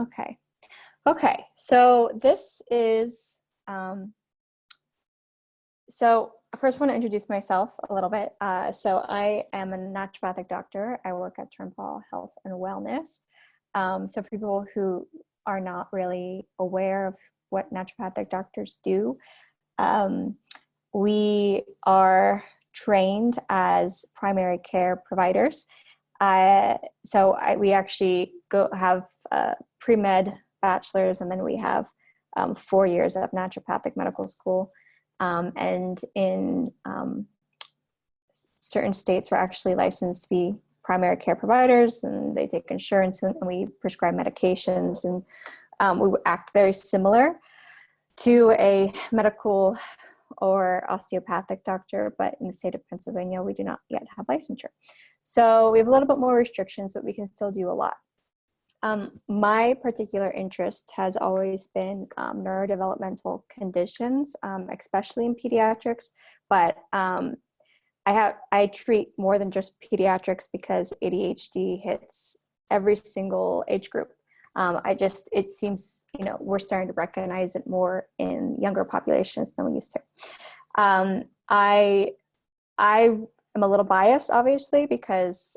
Okay. Okay. So this is, so first I want to introduce myself a little bit. So I am a naturopathic doctor. I work at Turnpaugh Health and Wellness. So for people who are not really aware of what naturopathic doctors do, we are trained as primary care providers. We actually have pre-med bachelor's, and then we have 4 years of naturopathic medical school. And in certain states, we're actually licensed to be primary care providers, and they take insurance, and we prescribe medications, and we act very similar to a medical or osteopathic doctor, but in the state of Pennsylvania, we do not yet have licensure. So we have a little bit more restrictions, but we can still do a lot. My particular interest has always been neurodevelopmental conditions, especially in pediatrics, but I treat more than just pediatrics because ADHD hits every single age group. It seems, we're starting to recognize it more in younger populations than we used to. I am a little biased, obviously, because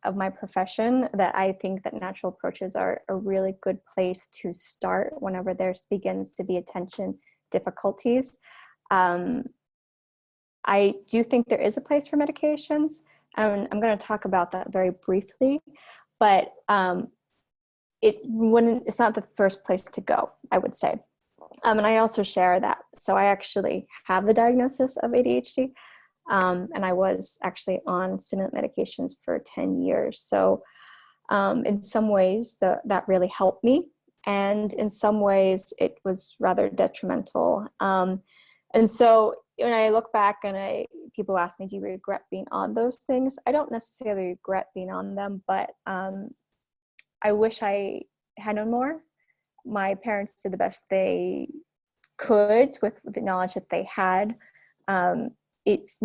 of my profession, that I think that natural approaches are a really good place to start whenever there begins to be attention difficulties. I do think there is a place for medications, and I'm going to talk about that very briefly, but it's not the first place to go, I would say. And I also share that. So I actually have the diagnosis of ADHD, and I was actually on stimulant medications for 10 years. So in some ways that really helped me, and in some ways it was rather detrimental. And so when I look back and people ask me, do you regret being on those things? I don't necessarily regret being on them, but I wish I had known more. My parents did the best they could with the knowledge that they had. It's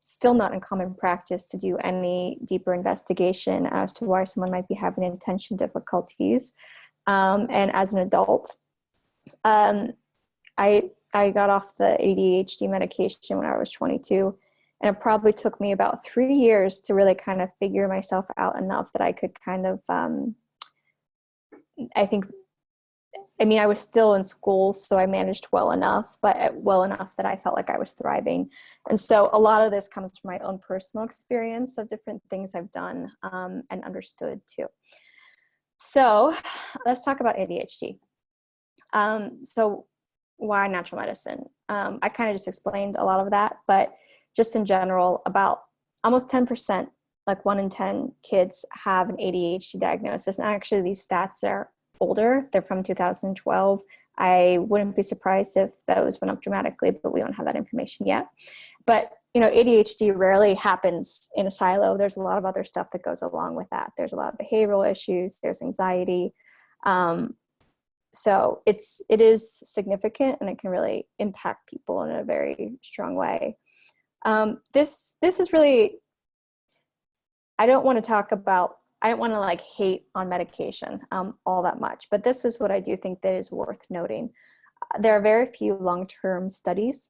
still not in common practice to do any deeper investigation as to why someone might be having attention difficulties. And as an adult, I got off the ADHD medication when I was 22, and it probably took me about 3 years to really kind of figure myself out enough that I could kind of, I was still in school, so I managed well enough, but well enough that I felt like I was thriving. And so a lot of this comes from my own personal experience of different things I've done and understood too. So let's talk about ADHD. So why natural medicine? I kind of just explained a lot of that, but just in general, about almost 10%, like 1 in 10 kids have an ADHD diagnosis. And actually these stats are older. They're from 2012. I wouldn't be surprised if those went up dramatically, but we don't have that information yet. But, ADHD rarely happens in a silo. There's a lot of other stuff that goes along with that. There's a lot of behavioral issues. There's anxiety. So it is significant, and it can really impact people in a very strong way. This is really, I don't want to hate on medication all that much, but this is what I do think that is worth noting. There are very few long-term studies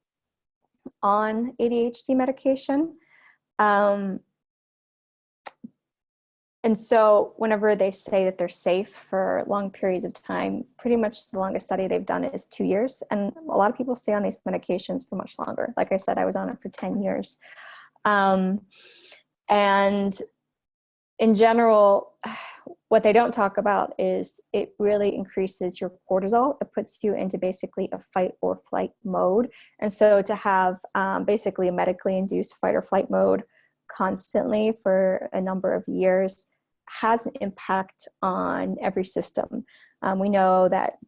on ADHD medication. And so whenever they say that they're safe for long periods of time, pretty much the longest study they've done is 2 years. And a lot of people stay on these medications for much longer. Like I said, I was on it for 10 years. And in general, what they don't talk about is it really increases your cortisol. It puts you into basically a fight or flight mode. And so to have basically a medically induced fight or flight mode constantly for a number of years has an impact on every system. We know that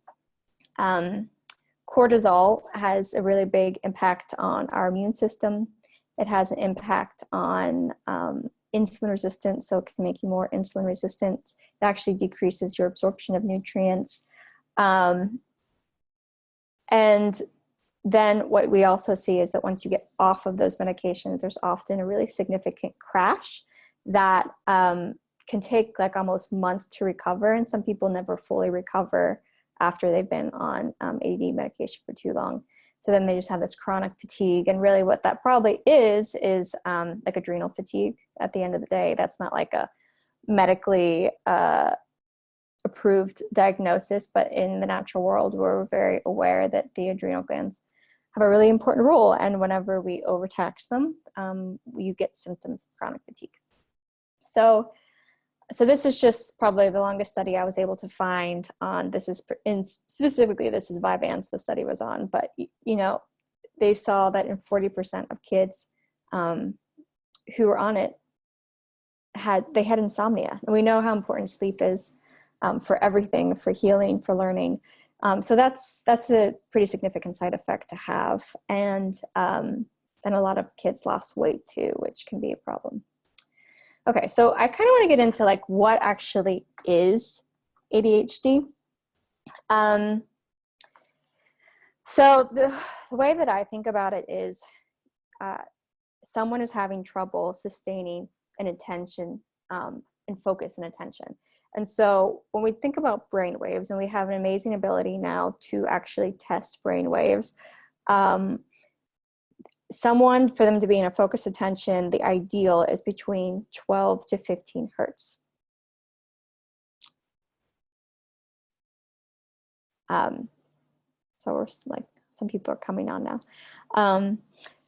cortisol has a really big impact on our immune system. It has an impact on insulin resistance, so it can make you more insulin resistant. It actually decreases your absorption of nutrients. And then what we also see is that once you get off of those medications, there's often a really significant crash that can take like almost months to recover, and some people never fully recover after they've been on ADD medication for too long. So then they just have this chronic fatigue, and really what that probably is like adrenal fatigue at the end of the day. That's not like a medically approved diagnosis, but in the natural world, we're very aware that the adrenal glands have a really important role, and whenever we overtax them, you get symptoms of chronic fatigue. So this is just probably the longest study I was able to find on this. Specifically, this is Vyvanse the study was on, but you know, they saw that in 40% of kids who were on it had insomnia. And we know how important sleep is for everything, for healing, for learning. So that's a pretty significant side effect to have. And a lot of kids lost weight too, which can be a problem. Okay, so I kind of want to get into like what actually is ADHD. So the way that I think about it is someone is having trouble sustaining an attention and focus and attention. And so when we think about brain waves, and we have an amazing ability now to actually test brain waves, someone, for them to be in a focused attention, the ideal is between 12 to 15 hertz. So we're like, some people are coming on now.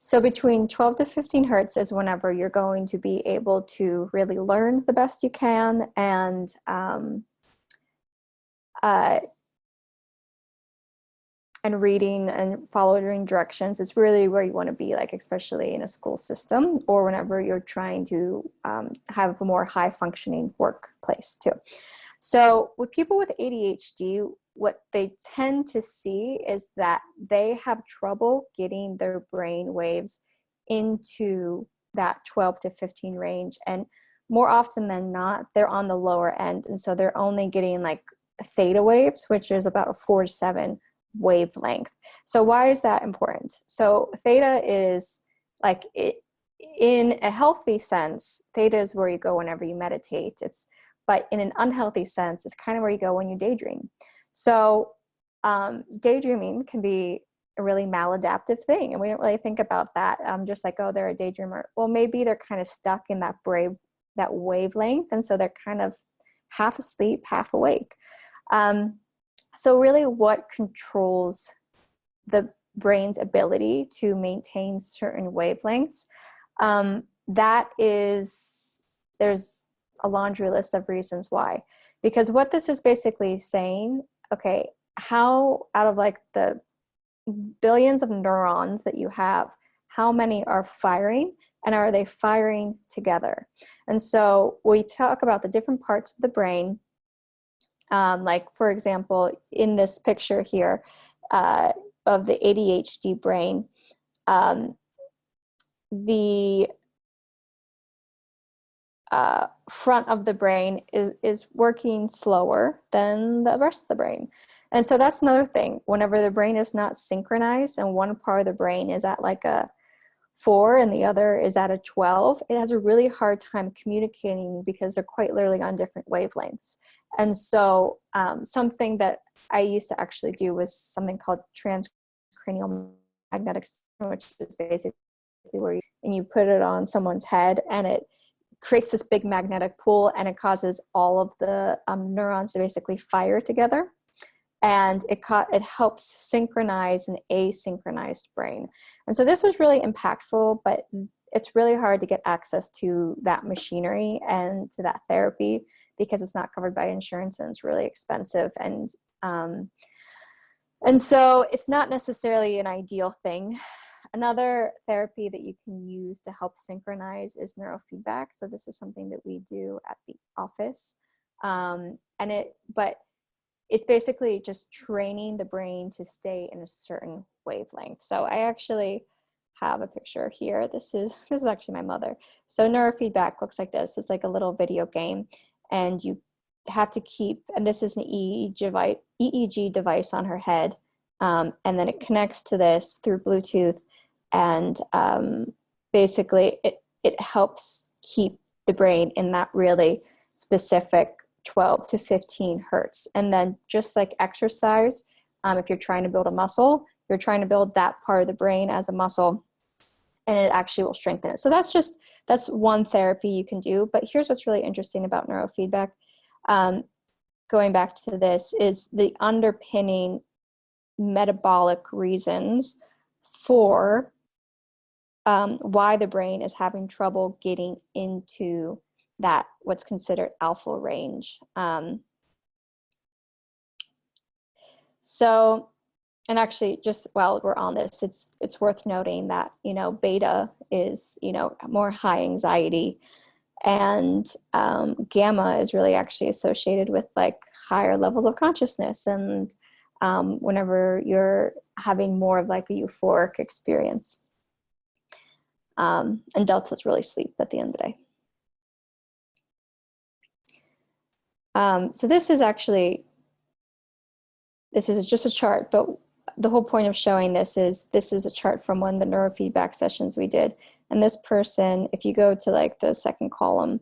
So between 12 to 15 hertz is whenever you're going to be able to really learn the best you can, and reading and following directions is really where you want to be, like especially in a school system or whenever you're trying to have a more high functioning workplace too. So with people with ADHD, what they tend to see is that they have trouble getting their brain waves into that 12 to 15 range. And more often than not, they're on the lower end. And so they're only getting like theta waves, which is about a 4 to 7 wavelength. So why is that important? So theta is like, in a healthy sense, theta is where you go whenever you meditate. But in an unhealthy sense, it's kind of where you go when you daydream. So daydreaming can be a really maladaptive thing, and we don't really think about that. Just like, oh, they're a daydreamer. Well, maybe they're kind of stuck in that wavelength, and so they're kind of half asleep, half awake. So really what controls the brain's ability to maintain certain wavelengths, there's a laundry list of reasons why. Because what this is basically saying, okay, how out of like the billions of neurons that you have, how many are firing, and are they firing together? And so we talk about the different parts of the brain. Like, for example, in this picture here of the ADHD brain, the front of the brain is working slower than the rest of the brain. And so that's another thing. Whenever the brain is not synchronized and one part of the brain is at like a 4 and the other is at a 12, it has a really hard time communicating because they're quite literally on different wavelengths. And so something that I used to actually do was something called transcranial magnetic stimulation, which is basically where you put it on someone's head, and it creates this big magnetic pool, and it causes all of the neurons to basically fire together. And it helps synchronize an asynchronized brain. And so this was really impactful, but it's really hard to get access to that machinery and to that therapy because it's not covered by insurance and it's really expensive. And so it's not necessarily an ideal thing. Another therapy that you can use to help synchronize is neurofeedback. So this is something that we do at the office. But it's basically just training the brain to stay in a certain wavelength. So I actually have a picture here. This is actually my mother. So neurofeedback looks like this. It's like a little video game, and you have to keep, and this is an EEG device on her head, and then it connects to this through Bluetooth, and basically it helps keep the brain in that really specific 12 to 15 hertz. And then just like exercise, if you're trying to build a muscle, you're trying to build that part of the brain as a muscle, and it actually will strengthen it. So that's one therapy you can do. But here's what's really interesting about neurofeedback. Going back to this is the underpinning metabolic reasons for why the brain is having trouble getting into that what's considered alpha range. So, and actually, just while we're on this, it's worth noting that, you know, beta is, you know, more high anxiety, and gamma is really actually associated with like higher levels of consciousness, and whenever you're having more of like a euphoric experience. And delta is really sleep at the end of the day. So this is just a chart, but the whole point of showing this is a chart from one of the neurofeedback sessions we did. And this person, if you go to like the second column,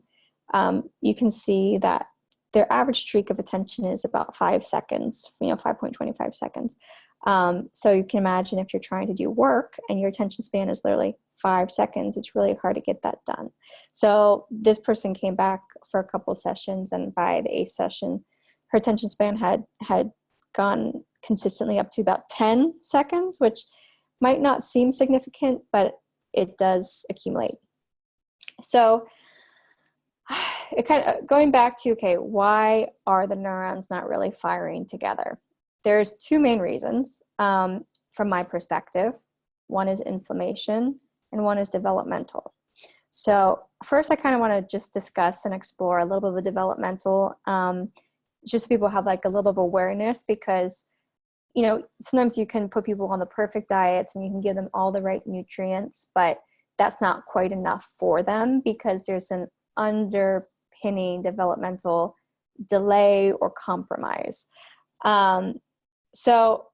you can see that their average streak of attention is about 5 seconds, 5.25 seconds. So you can imagine if you're trying to do work and your attention span is literally 5 seconds, it's really hard to get that done. So this person came back for a couple of sessions, and by the 8th session, her attention span had gone consistently up to about 10 seconds, which might not seem significant, but it does accumulate. So it kind of going back to, okay, why are the neurons not really firing together? There's two main reasons from my perspective. One is inflammation and one is developmental. So first, I kind of want to just discuss and explore a little bit of the developmental, just so people have like a little bit of awareness, because, you know, sometimes you can put people on the perfect diets and you can give them all the right nutrients, but that's not quite enough for them because there's an underpinning developmental delay or compromise. So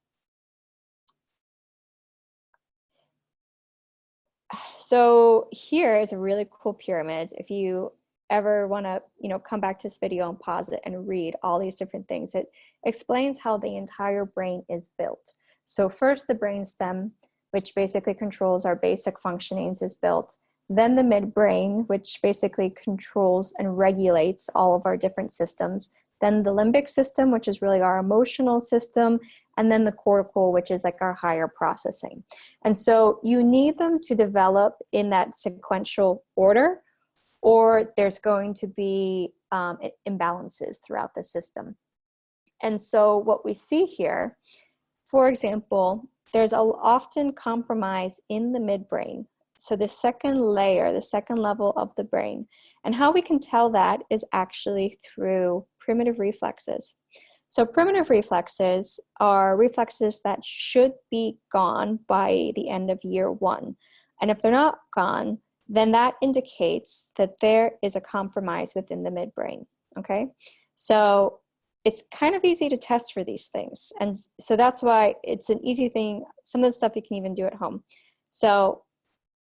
here is a really cool pyramid. If you ever want to, come back to this video and pause it and read all these different things, it explains how the entire brain is built. So first, the brainstem, which basically controls our basic functionings, is built. Then the midbrain, which basically controls and regulates all of our different systems. Then the limbic system, which is really our emotional system. And then the cortical, which is like our higher processing. And so you need them to develop in that sequential order, or there's going to be imbalances throughout the system. And so what we see here, for example, there's often compromise in the midbrain. So the second layer, the second level of the brain. And how we can tell that is actually through primitive reflexes. So primitive reflexes are reflexes that should be gone by the end of year 1. And if they're not gone, then that indicates that there is a compromise within the midbrain, okay? So it's kind of easy to test for these things. And so that's why it's an easy thing. Some of the stuff you can even do at home. So,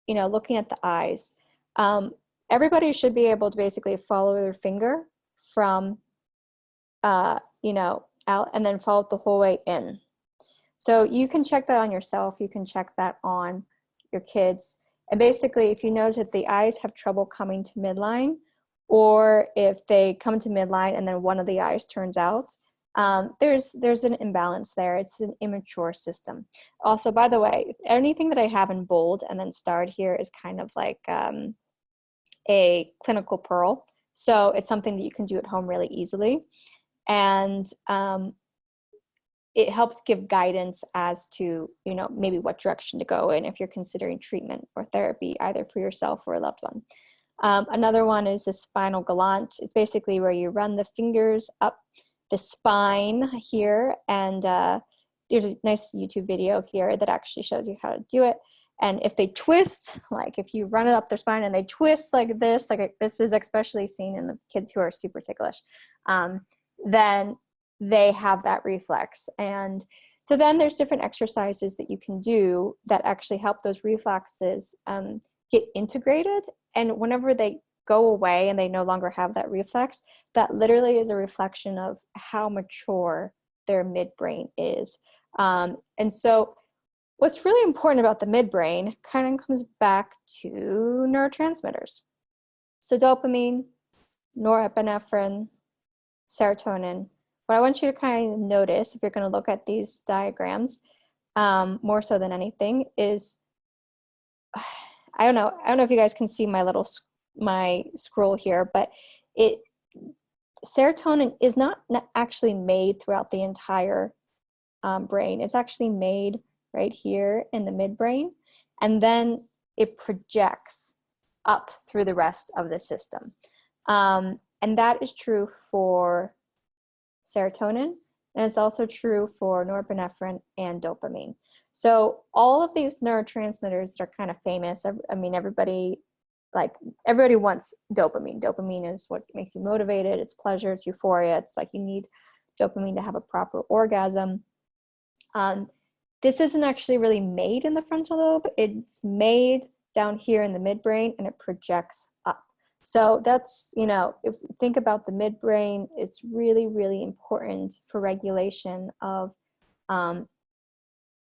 looking at the eyes, everybody should be able to basically follow their finger from, out and then follow it the whole way in. So you can check that on yourself. You can check that on your kids. And basically, if you notice that the eyes have trouble coming to midline, or if they come to midline and then one of the eyes turns out, there's an imbalance there. It's an immature system. Also, by the way, anything that I have in bold and then starred here is kind of like a clinical pearl. So it's something that you can do at home really easily. And it helps give guidance as to, maybe what direction to go in if you're considering treatment or therapy, either for yourself or a loved one. Another one is the spinal gallant. It's basically where you run the fingers up the spine here. And there's a nice YouTube video here that actually shows you how to do it. And if they twist, like if you run it up their spine and they twist like this is especially seen in the kids who are super ticklish, then they have that reflex. And so then there's different exercises that you can do that actually help those reflexes get integrated. And whenever they go away and they no longer have that reflex, that literally is a reflection of how mature their midbrain is. And so what's really important about the midbrain kind of comes back to neurotransmitters. So dopamine, norepinephrine, serotonin. What I want you to kind of notice, if you're going to look at these diagrams, more so than anything, is I don't know if you guys can see my scroll here, but serotonin is not actually made throughout the entire brain. It's actually made right here in the midbrain, and then it projects up through the rest of the system. And that is true for serotonin, and it's also true for norepinephrine and dopamine. So all of these neurotransmitters that are kind of famous, I mean, everybody wants dopamine. Dopamine is what makes you motivated. It's pleasure, it's euphoria. It's like you need dopamine to have a proper orgasm. This isn't actually really made in the frontal lobe. It's made down here in the midbrain, and it projects up. So that's, if you think about the midbrain, it's really, really important for regulation of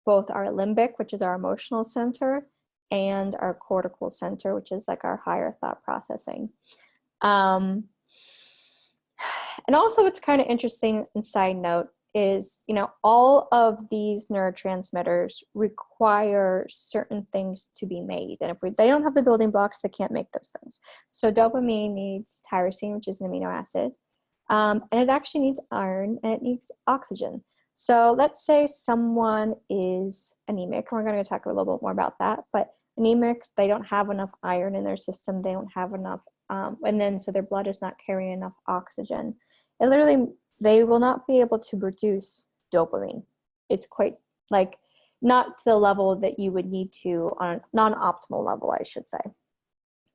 both our limbic, which is our emotional center, and our cortical center, which is like our higher thought processing. And also what's kind of interesting and side note is, all of these neurotransmitters require certain things to be made. And if they don't have the building blocks, they can't make those things. So dopamine needs tyrosine, which is an amino acid. And it actually needs iron, and it needs oxygen. So let's say someone is anemic, and we're going to talk a little bit more about that, but anemic, they don't have enough iron in their system, they don't have enough, and then so their blood is not carrying enough oxygen. And literally, they will not be able to produce dopamine. It's quite, not to the level that you would need to on a non-optimal level, I should say.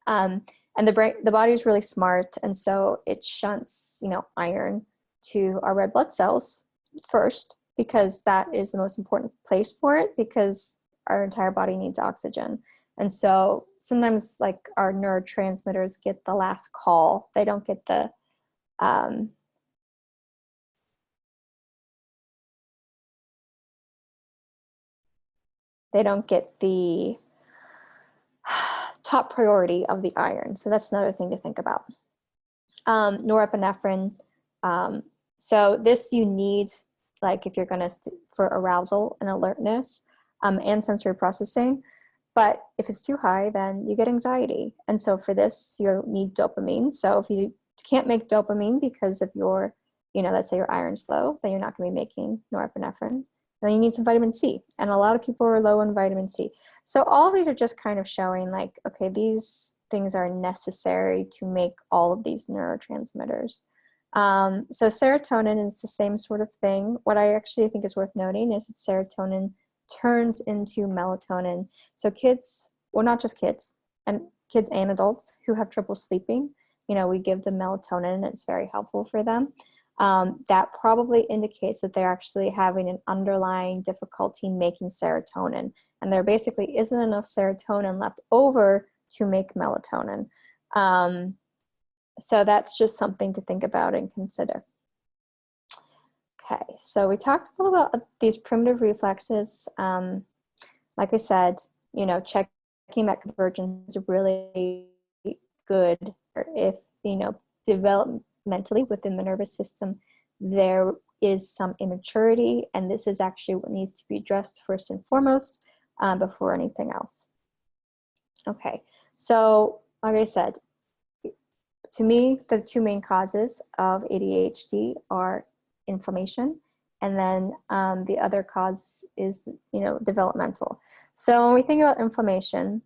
And the body is really smart, and so it shunts, iron to our red blood cells first, because that is the most important place for it, because our entire body needs oxygen. And so sometimes our neurotransmitters get the last call. They don't get the top priority of the iron. So that's another thing to think about. Norepinephrine. So this you need, if you're going to, for arousal and alertness and sensory processing. But if it's too high, then you get anxiety. And so for this, you need dopamine. So if you can't make dopamine because of your, let's say your iron's low, then you're not going to be making norepinephrine. Then you need some vitamin C. And a lot of people are low in vitamin C. So all of these are just kind of showing okay, these things are necessary to make all of these neurotransmitters. So serotonin is the same sort of thing. What I actually think is worth noting is that serotonin turns into melatonin. So kids, well, not just kids, and kids and adults who have trouble sleeping, we give them melatonin, and it's very helpful for them. That probably indicates that they're actually having an underlying difficulty making serotonin, and there basically isn't enough serotonin left over to make melatonin. So that's just something to think about and consider. Okay, so we talked a little about these primitive reflexes. Like I said, checking that convergence is really good. Or if, developmentally within the nervous system, there is some immaturity, and this is actually what needs to be addressed first and foremost before anything else. Okay, so like I said, to me, the two main causes of ADHD are inflammation, and then the other cause is, developmental. So when we think about inflammation,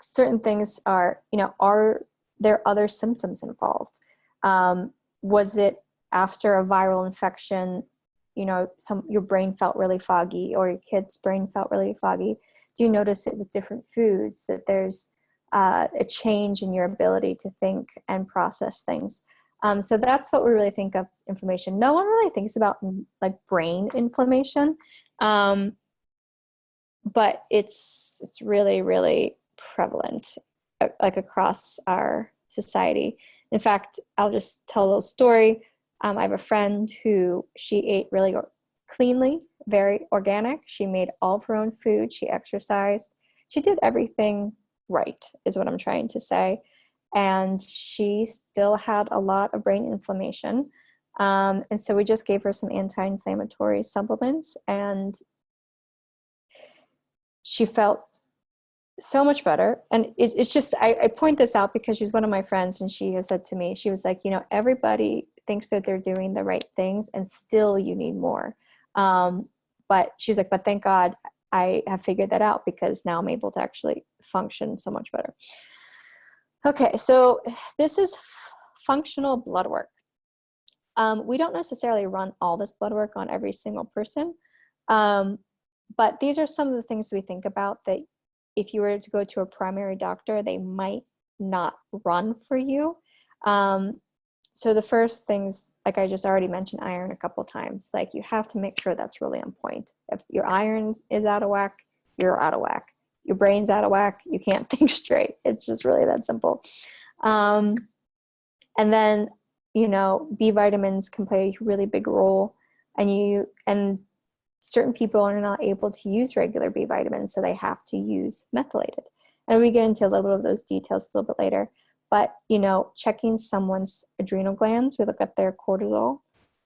certain things are, are there other symptoms involved? Was it after a viral infection, your brain felt really foggy, or your kid's brain felt really foggy? Do you notice it with different foods, that there's a change in your ability to think and process things? So that's what we really think of inflammation. No one really thinks about brain inflammation, but it's really, really prevalent. like across our society. In fact, I'll just tell a little story. I have a friend who she ate really cleanly, very organic. She made all of her own food. She exercised. She did everything right, is what I'm trying to say. And she still had a lot of brain inflammation. And so we just gave her some anti-inflammatory supplements, and she felt so much better. And it's just, I point this out because she's one of my friends, and she has said to me, she was like, you know, everybody thinks that they're doing the right things and still you need more. But she's like, but thank God I have figured that out, because now I'm able to actually function so much better. Okay, so this is functional blood work. We don't necessarily run all this blood work on every single person, but these are some of the things we think about that if you were to go to a primary doctor, they might not run for you. So the first things, like I just already mentioned iron a couple times, like you have to make sure that's really on point. If your iron is out of whack, you're out of whack. Your brain's out of whack, you can't think straight. It's just really that simple. And then, you know, B vitamins can play a really big role, and certain people are not able to use regular B vitamins, so they have to use methylated. And we get into a little bit of those details a little bit later. But, you know, checking someone's adrenal glands, we look at their cortisol,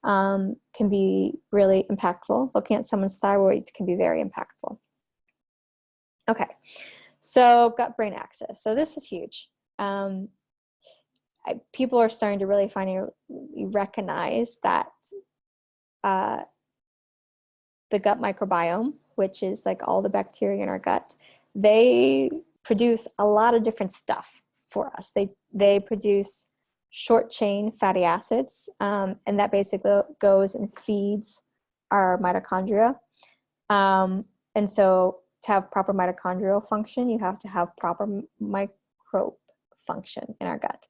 can be really impactful. Looking at someone's thyroid can be very impactful. Okay, so gut-brain axis. So this is huge. People are starting to really recognize that the gut microbiome, which is like all the bacteria in our gut, they produce a lot of different stuff for us. They produce short chain fatty acids, and that basically goes and feeds our mitochondria. And so to have proper mitochondrial function, you have to have proper microbe function in our gut.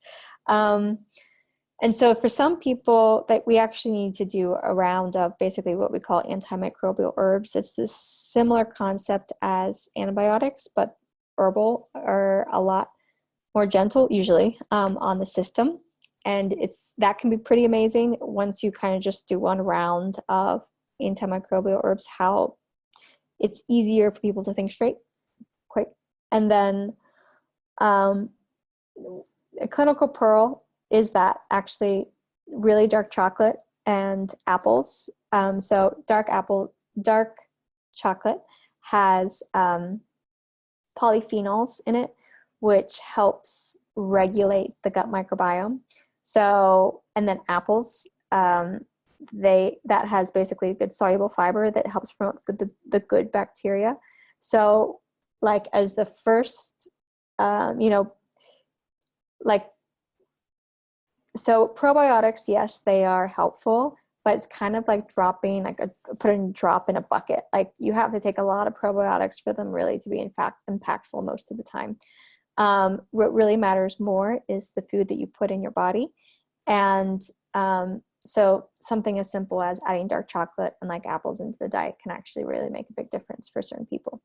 And so for some people, that we actually need to do a round of basically what we call antimicrobial herbs. It's this similar concept as antibiotics, but herbal, are a lot more gentle usually on the system. And that can be pretty amazing once you kind of just do one round of antimicrobial herbs, how it's easier for people to think straight, quick. And then a clinical pearl is that actually really dark chocolate and apples. So dark chocolate has polyphenols in it, which helps regulate the gut microbiome. So, and then apples, that has basically good soluble fiber that helps promote the good bacteria. So like as the first, so probiotics, yes, they are helpful, but it's kind of like dropping, putting a drop in a bucket. Like you have to take a lot of probiotics for them really to be in fact impactful most of the time. What really matters more is the food that you put in your body. And so something as simple as adding dark chocolate and like apples into the diet can actually really make a big difference for certain people.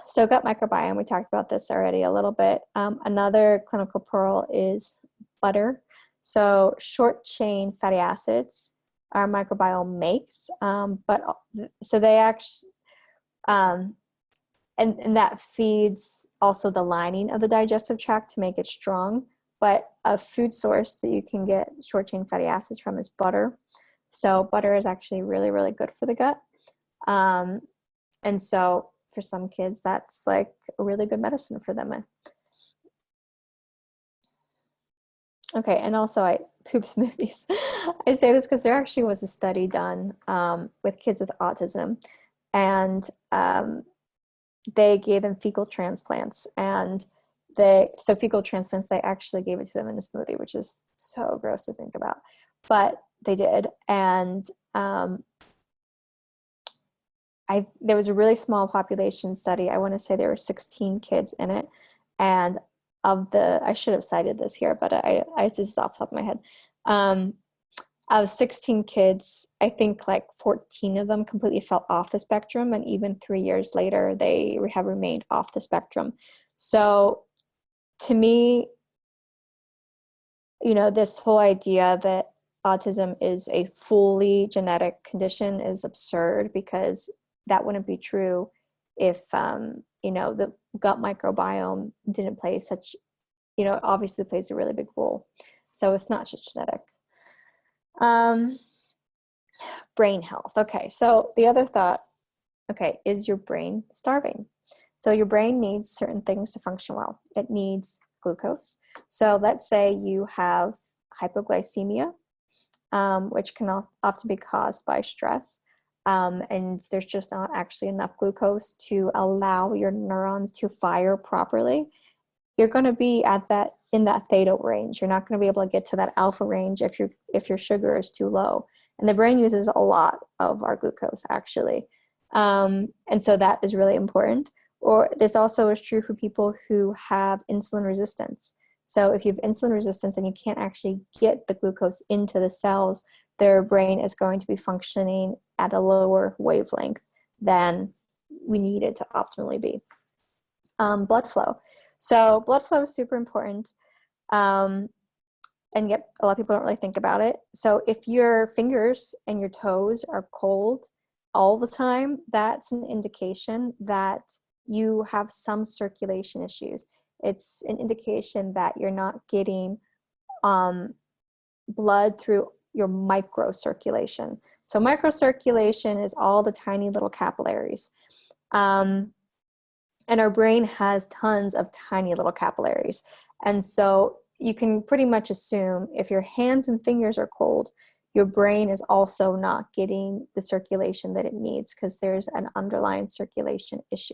So gut microbiome, we talked about this already a little bit. Another clinical pearl is butter. So short chain fatty acids our microbiome makes, so they actually, and that feeds also the lining of the digestive tract to make it strong. But a food source that you can get short chain fatty acids from is butter. So butter is actually really, really good for the gut. And so for some kids, that's like a really good medicine for them. Okay, and also poop smoothies. I say this because there actually was a study done with kids with autism, and they gave them fecal transplants, and fecal transplants, they actually gave it to them in a smoothie, which is so gross to think about, but they did. And there was a really small population study. I want to say there were 16 kids in it, and I should have cited this here, but this is off the top of my head. Out of 16 kids, I think like 14 of them completely fell off the spectrum, and even 3 years later, they have remained off the spectrum. So to me, you know, this whole idea that autism is a fully genetic condition is absurd, because that wouldn't be true if, you know, the gut microbiome didn't play such, you know, obviously plays a really big role. So it's not just genetic. Brain health. Okay, so the other thought, okay, is your brain starving? So your brain needs certain things to function well. It needs glucose. So let's say you have hypoglycemia, which can often be caused by stress. And there's just not actually enough glucose to allow your neurons to fire properly. You're going to be at that, in that theta range. You're not going to be able to get to that alpha range if your sugar is too low. And the brain uses a lot of our glucose, actually. And so that is really important. Or this also is true for people who have insulin resistance. So if you have insulin resistance and you can't actually get the glucose into the cells, their brain is going to be functioning at a lower wavelength than we need it to optimally be. Blood flow. So blood flow is super important. And yet a lot of people don't really think about it. So if your fingers and your toes are cold all the time, that's an indication that you have some circulation issues. It's an indication that you're not getting blood through your microcirculation. So microcirculation is all the tiny little capillaries. And our brain has tons of tiny little capillaries. And so you can pretty much assume if your hands and fingers are cold, your brain is also not getting the circulation that it needs, because there's an underlying circulation issue.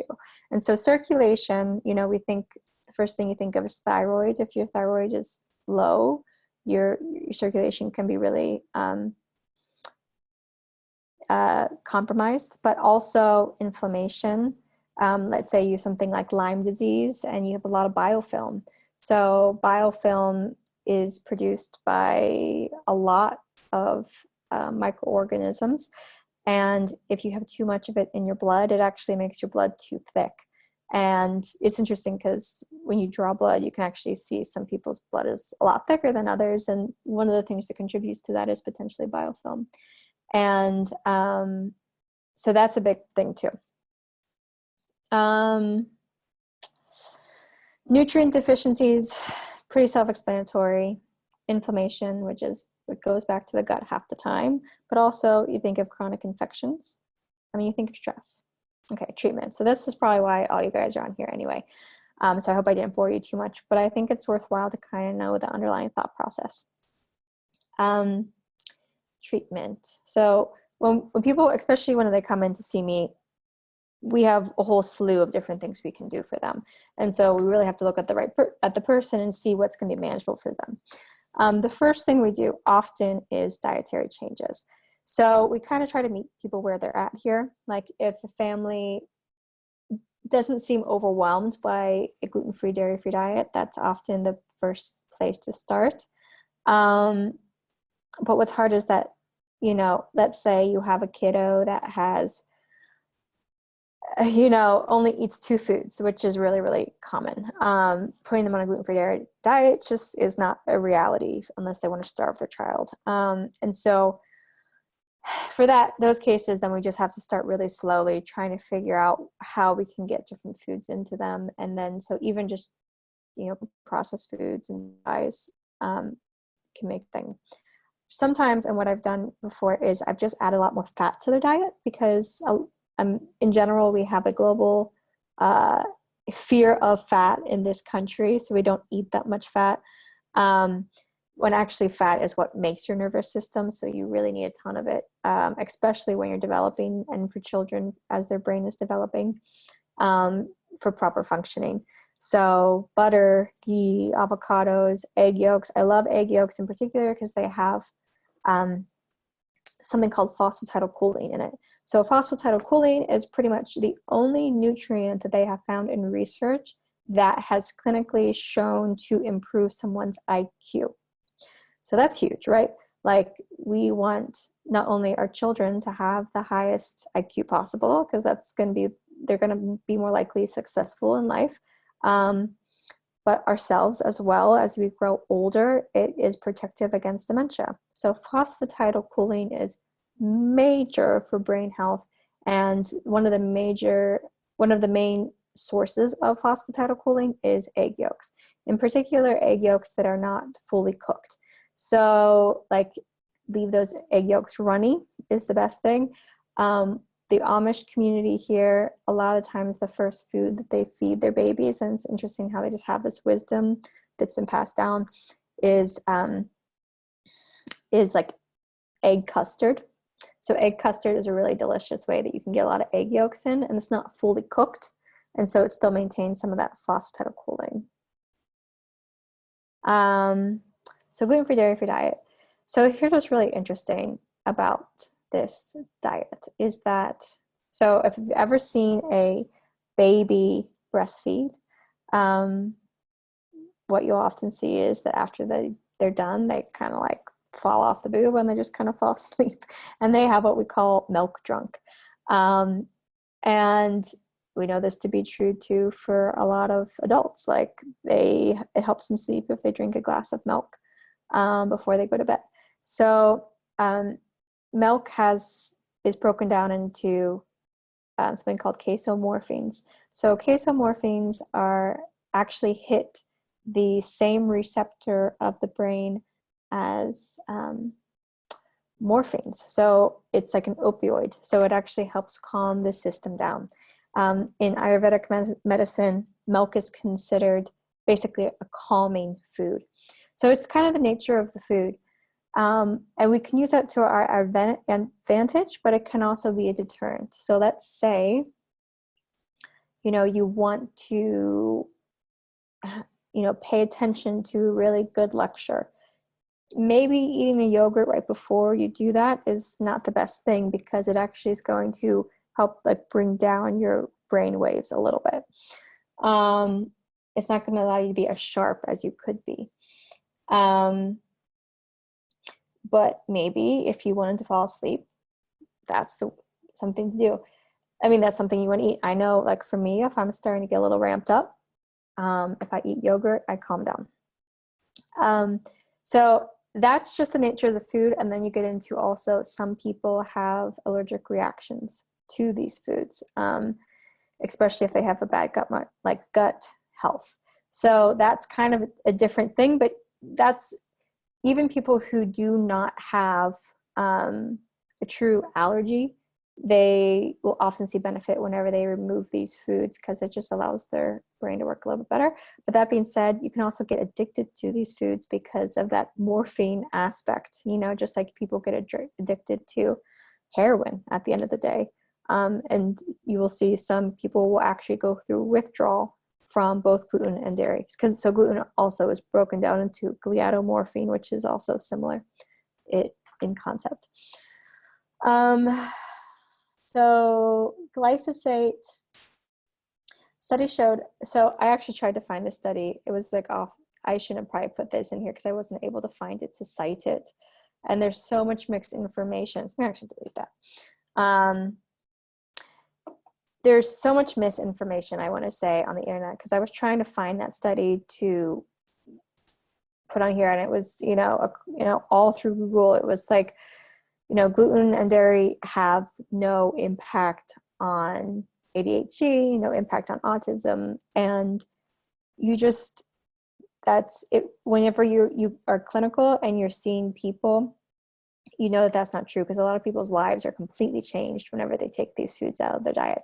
And so circulation, you know, we think the first thing you think of is thyroid. If your thyroid is low, your circulation can be really compromised, but also inflammation. Let's say you have something like Lyme disease and you have a lot of biofilm. So biofilm is produced by a lot of microorganisms. And if you have too much of it in your blood, it actually makes your blood too thick. And it's interesting because when you draw blood, you can actually see some people's blood is a lot thicker than others. And one of the things that contributes to that is potentially biofilm. And so that's a big thing too. Nutrient deficiencies, pretty self-explanatory. Inflammation, which is what goes back to the gut half the time, but also you think of chronic infections. I mean, you think of stress. Okay, treatment. So this is probably why all you guys are on here anyway. So I hope I didn't bore you too much, but I think it's worthwhile to kind of know the underlying thought process. Treatment. So when people, especially when they come in to see me, we have a whole slew of different things we can do for them. And so we really have to look at the person and see what's going to be manageable for them. The first thing we do often is dietary changes. So we kind of try to meet people where they're at here. Like if a family doesn't seem overwhelmed by a gluten-free, dairy-free diet, that's often the first place to start. But what's hard is that, you know, let's say you have a kiddo that has, you know, only eats 2 foods, which is really, really common. Putting them on a gluten-free dairy diet just is not a reality unless they want to starve their child. And so for those cases, then we just have to start really slowly trying to figure out how we can get different foods into them. And then, so even just, you know, processed foods and dyes can make things. Sometimes, and what I've done before is I've just added a lot more fat to their diet, because in general, we have a global fear of fat in this country, so we don't eat that much fat. When actually fat is what makes your nervous system, so you really need a ton of it, especially when you're developing and for children as their brain is developing, for proper functioning. So butter, ghee, avocados, egg yolks. I love egg yolks in particular because they have something called phosphatidylcholine in it. So phosphatidylcholine is pretty much the only nutrient that they have found in research that has clinically shown to improve someone's IQ. So that's huge, right? Like we want not only our children to have the highest IQ possible, because that's going to be, they're going to be more likely successful in life, But ourselves as well, as we grow older, it is protective against dementia. So phosphatidylcholine is major for brain health, and one of the main sources of phosphatidylcholine is egg yolks, in particular egg yolks that are not fully cooked. So like, leave those egg yolks runny is the best thing. The Amish community here, a lot of times the first food that they feed their babies, and it's interesting how they just have this wisdom that's been passed down, is like egg custard. So egg custard is a really delicious way that you can get a lot of egg yolks in, and it's not fully cooked, and so it still maintains some of that phosphatidylcholine. So gluten-free, dairy-free diet. So here's what's really interesting about this diet is that, so if you've ever seen a baby breastfeed, what you'll often see is that after they're done, they kind of like fall off the boob and they just kind of fall asleep, and they have what we call milk drunk. And we know this to be true too for a lot of adults. Like it helps them sleep if they drink a glass of milk before they go to bed. So milk is broken down into something called casomorphins. So casomorphins are actually hit the same receptor of the brain as morphines. So it's like an opioid. So it actually helps calm the system down. In Ayurvedic medicine, milk is considered basically a calming food. So it's kind of the nature of the food. And we can use that to our advantage, but it can also be a deterrent. So let's say, you want to, pay attention to a really good lecture. Maybe eating a yogurt right before you do that is not the best thing, because it actually is going to help like bring down your brain waves a little bit. It's not going to allow you to be as sharp as you could be. But maybe if you wanted to fall asleep, that's something to do. I mean, that's something you want to eat. I know, like for me, if I'm starting to get a little ramped up, if I eat yogurt, I calm down. So that's just the nature of the food. And then you get into also, some people have allergic reactions to these foods, especially if they have a bad gut health. So that's kind of a different thing, but that's even people who do not have a true allergy, they will often see benefit whenever they remove these foods, because it just allows their brain to work a little bit better. But that being said, you can also get addicted to these foods because of that morphine aspect, just like people get addicted to heroin at the end of the day. And you will see some people will actually go through withdrawal from both gluten and dairy. So gluten also is broken down into gliadomorphine, which is also similar in concept. So glyphosate study showed, so I actually tried to find this study. It was like off, I shouldn't have probably put this in here because I wasn't able to find it to cite it. And there's so much mixed information. So let me actually delete that. There's so much misinformation, I want to say, on the internet, because I was trying to find that study to put on here, and it was, all through Google, it was like, gluten and dairy have no impact on ADHD, no impact on autism, and that's it. Whenever you are clinical and you're seeing people, that that's not true, because a lot of people's lives are completely changed whenever they take these foods out of their diet.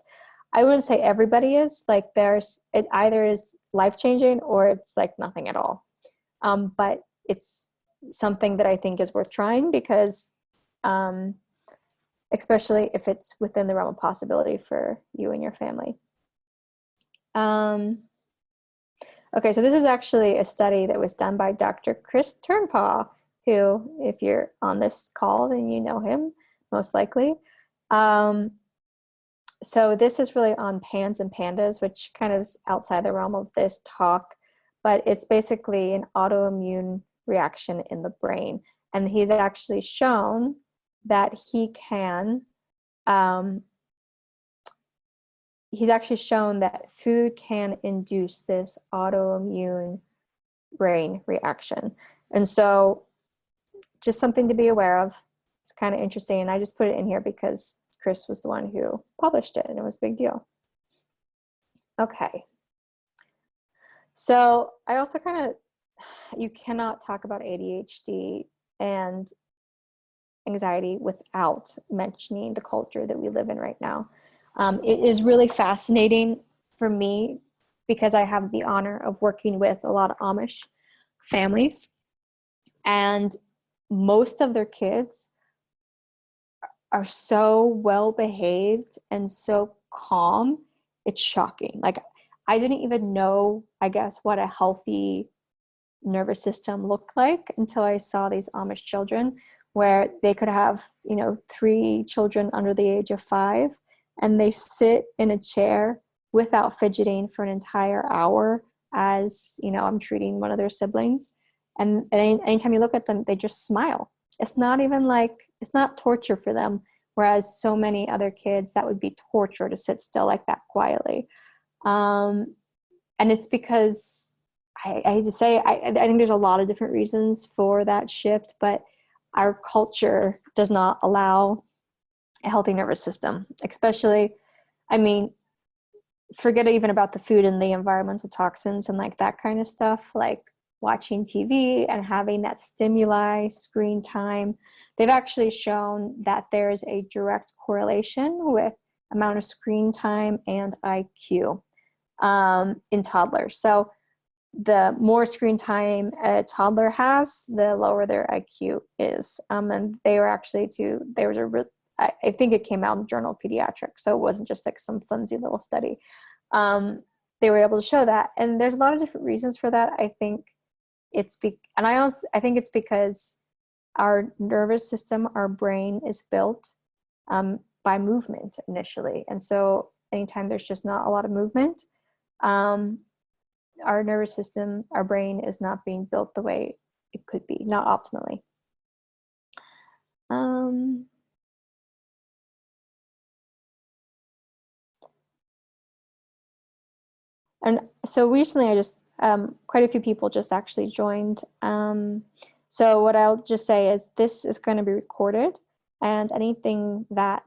I wouldn't say everybody is, like it either is life-changing or it's like nothing at all. But it's something that I think is worth trying, because especially if it's within the realm of possibility for you and your family. Okay, so this is actually a study that was done by Dr. Chris Turnpaugh, who, if you're on this call, then you know him, most likely. So this is really on PANS and PANDAS, which kind of is outside the realm of this talk, but it's basically an autoimmune reaction in the brain. And he's actually shown that he can he's actually shown that food can induce this autoimmune brain reaction. And so just something to be aware of. It's kind of interesting. And I just put it in here because Chris was the one who published it and it was a big deal. Okay. So I also you cannot talk about ADHD and anxiety without mentioning the culture that we live in right now. It is really fascinating for me because I have the honor of working with a lot of Amish families, and most of their kids are so well behaved and so calm. It's shocking. Like, I didn't even know, I guess, what a healthy nervous system looked like until I saw these Amish children, where they could have, 3 children under the age of 5, and they sit in a chair without fidgeting for an entire hour as, I'm treating one of their siblings. And anytime you look at them, they just smile. It's not even it's not torture for them. Whereas so many other kids, that would be torture to sit still like that quietly. And it's because, I hate to say, I think there's a lot of different reasons for that shift, but our culture does not allow a healthy nervous system, especially, forget even about the food and the environmental toxins and that kind of stuff, like watching TV and having that stimuli, screen time. They've actually shown that there's a direct correlation with amount of screen time and IQ in toddlers. So the more screen time a toddler has, the lower their IQ is. And they were actually I think it came out in the Journal of Pediatrics, so it wasn't just some flimsy little study. They were able to show that, and there's a lot of different reasons for that. I think I think it's because our nervous system, our brain is built by movement initially, and so anytime there's just not a lot of movement, our nervous system, our brain is not being built the way it could be, not optimally. And so recently I just, quite a few people just actually joined. So what I'll just say is this is going to be recorded, and anything that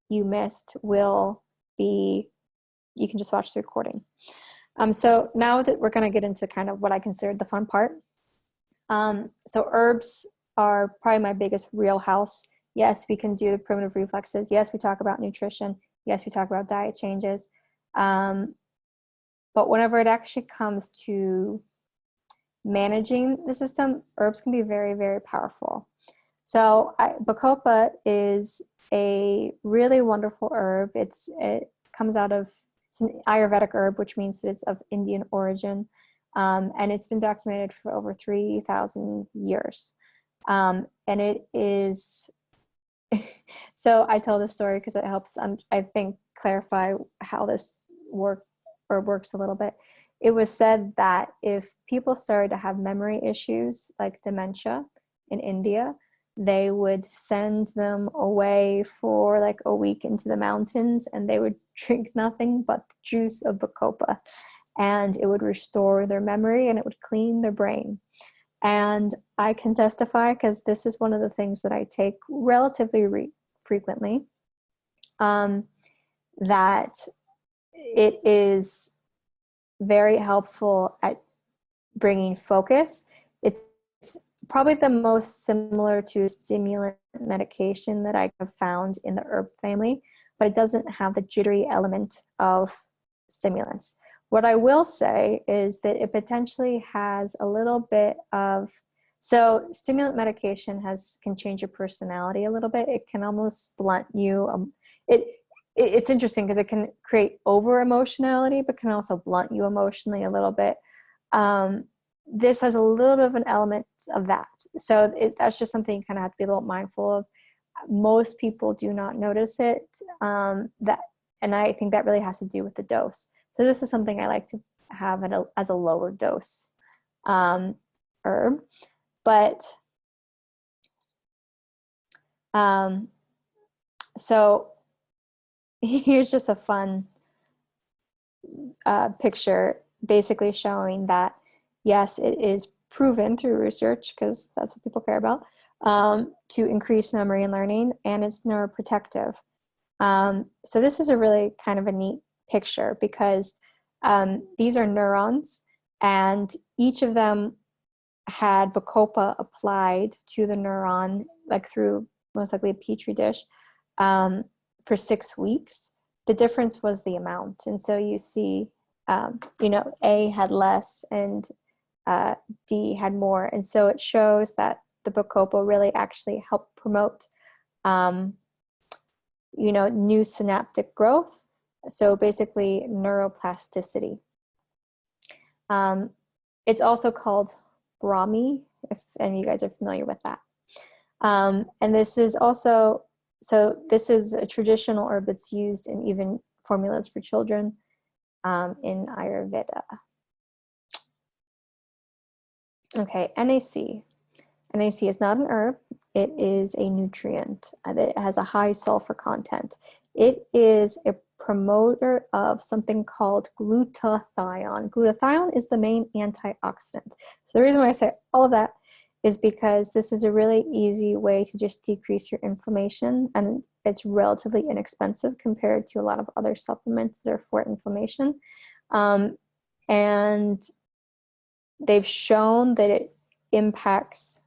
you missed will be, you can just watch the recording. So now that we're going to get into kind of what I considered the fun part. So herbs are probably my biggest wheelhouse. Yes, we can do the primitive reflexes. Yes, we talk about nutrition. Yes, we talk about diet changes. But whenever it actually comes to managing the system, herbs can be very, very powerful. So Bacopa is a really wonderful herb. It comes out of, it's an Ayurvedic herb, which means that it's of Indian origin. And it's been documented for over 3,000 years. And it is, so I tell this story because it helps, I think, clarify how this works a little bit. It was said that if people started to have memory issues like dementia in India, they would send them away for a week into the mountains, and they would drink nothing but the juice of Bacopa, and it would restore their memory and it would clean their brain. And I can testify, because this is one of the things that I take relatively frequently, that it is very helpful at bringing focus. It's probably the most similar to stimulant medication that I have found in the herb family, but it doesn't have the jittery element of stimulants. What I will say is that it potentially has a little bit of, so stimulant medication can change your personality a little bit. It can almost blunt you. It's interesting because it can create over emotionality, but can also blunt you emotionally a little bit. This has a little bit of an element of that. So that's just something you kind of have to be a little mindful of. Most people do not notice it. And I think that really has to do with the dose. So this is something I like to have as a lower dose herb. But so here's just a fun picture basically showing that, yes, it is proven through research, because that's what people care about, to increase memory and learning, and it's neuroprotective. So this is a really kind of a neat picture, because these are neurons, and each of them had Bacopa applied to the neuron, like through most likely a petri dish, for 6 weeks. The difference was the amount. And so you see, you know, A had less and D had more. And so it shows that the Bacopa really actually helped promote, you know, new synaptic growth. So basically neuroplasticity. It's also called Brahmi, if any of you guys are familiar with that. And this is also, so this is a traditional herb that's used in even formulas for children in Ayurveda. Okay, NAC. NAC is not an herb. It is a nutrient that has a high sulfur content. It is a promoter of something called glutathione. Glutathione is the main antioxidant. So the reason why I say all of that is because this is a really easy way to just decrease your inflammation, and it's relatively inexpensive compared to a lot of other supplements that are for inflammation. And they've shown that it impacts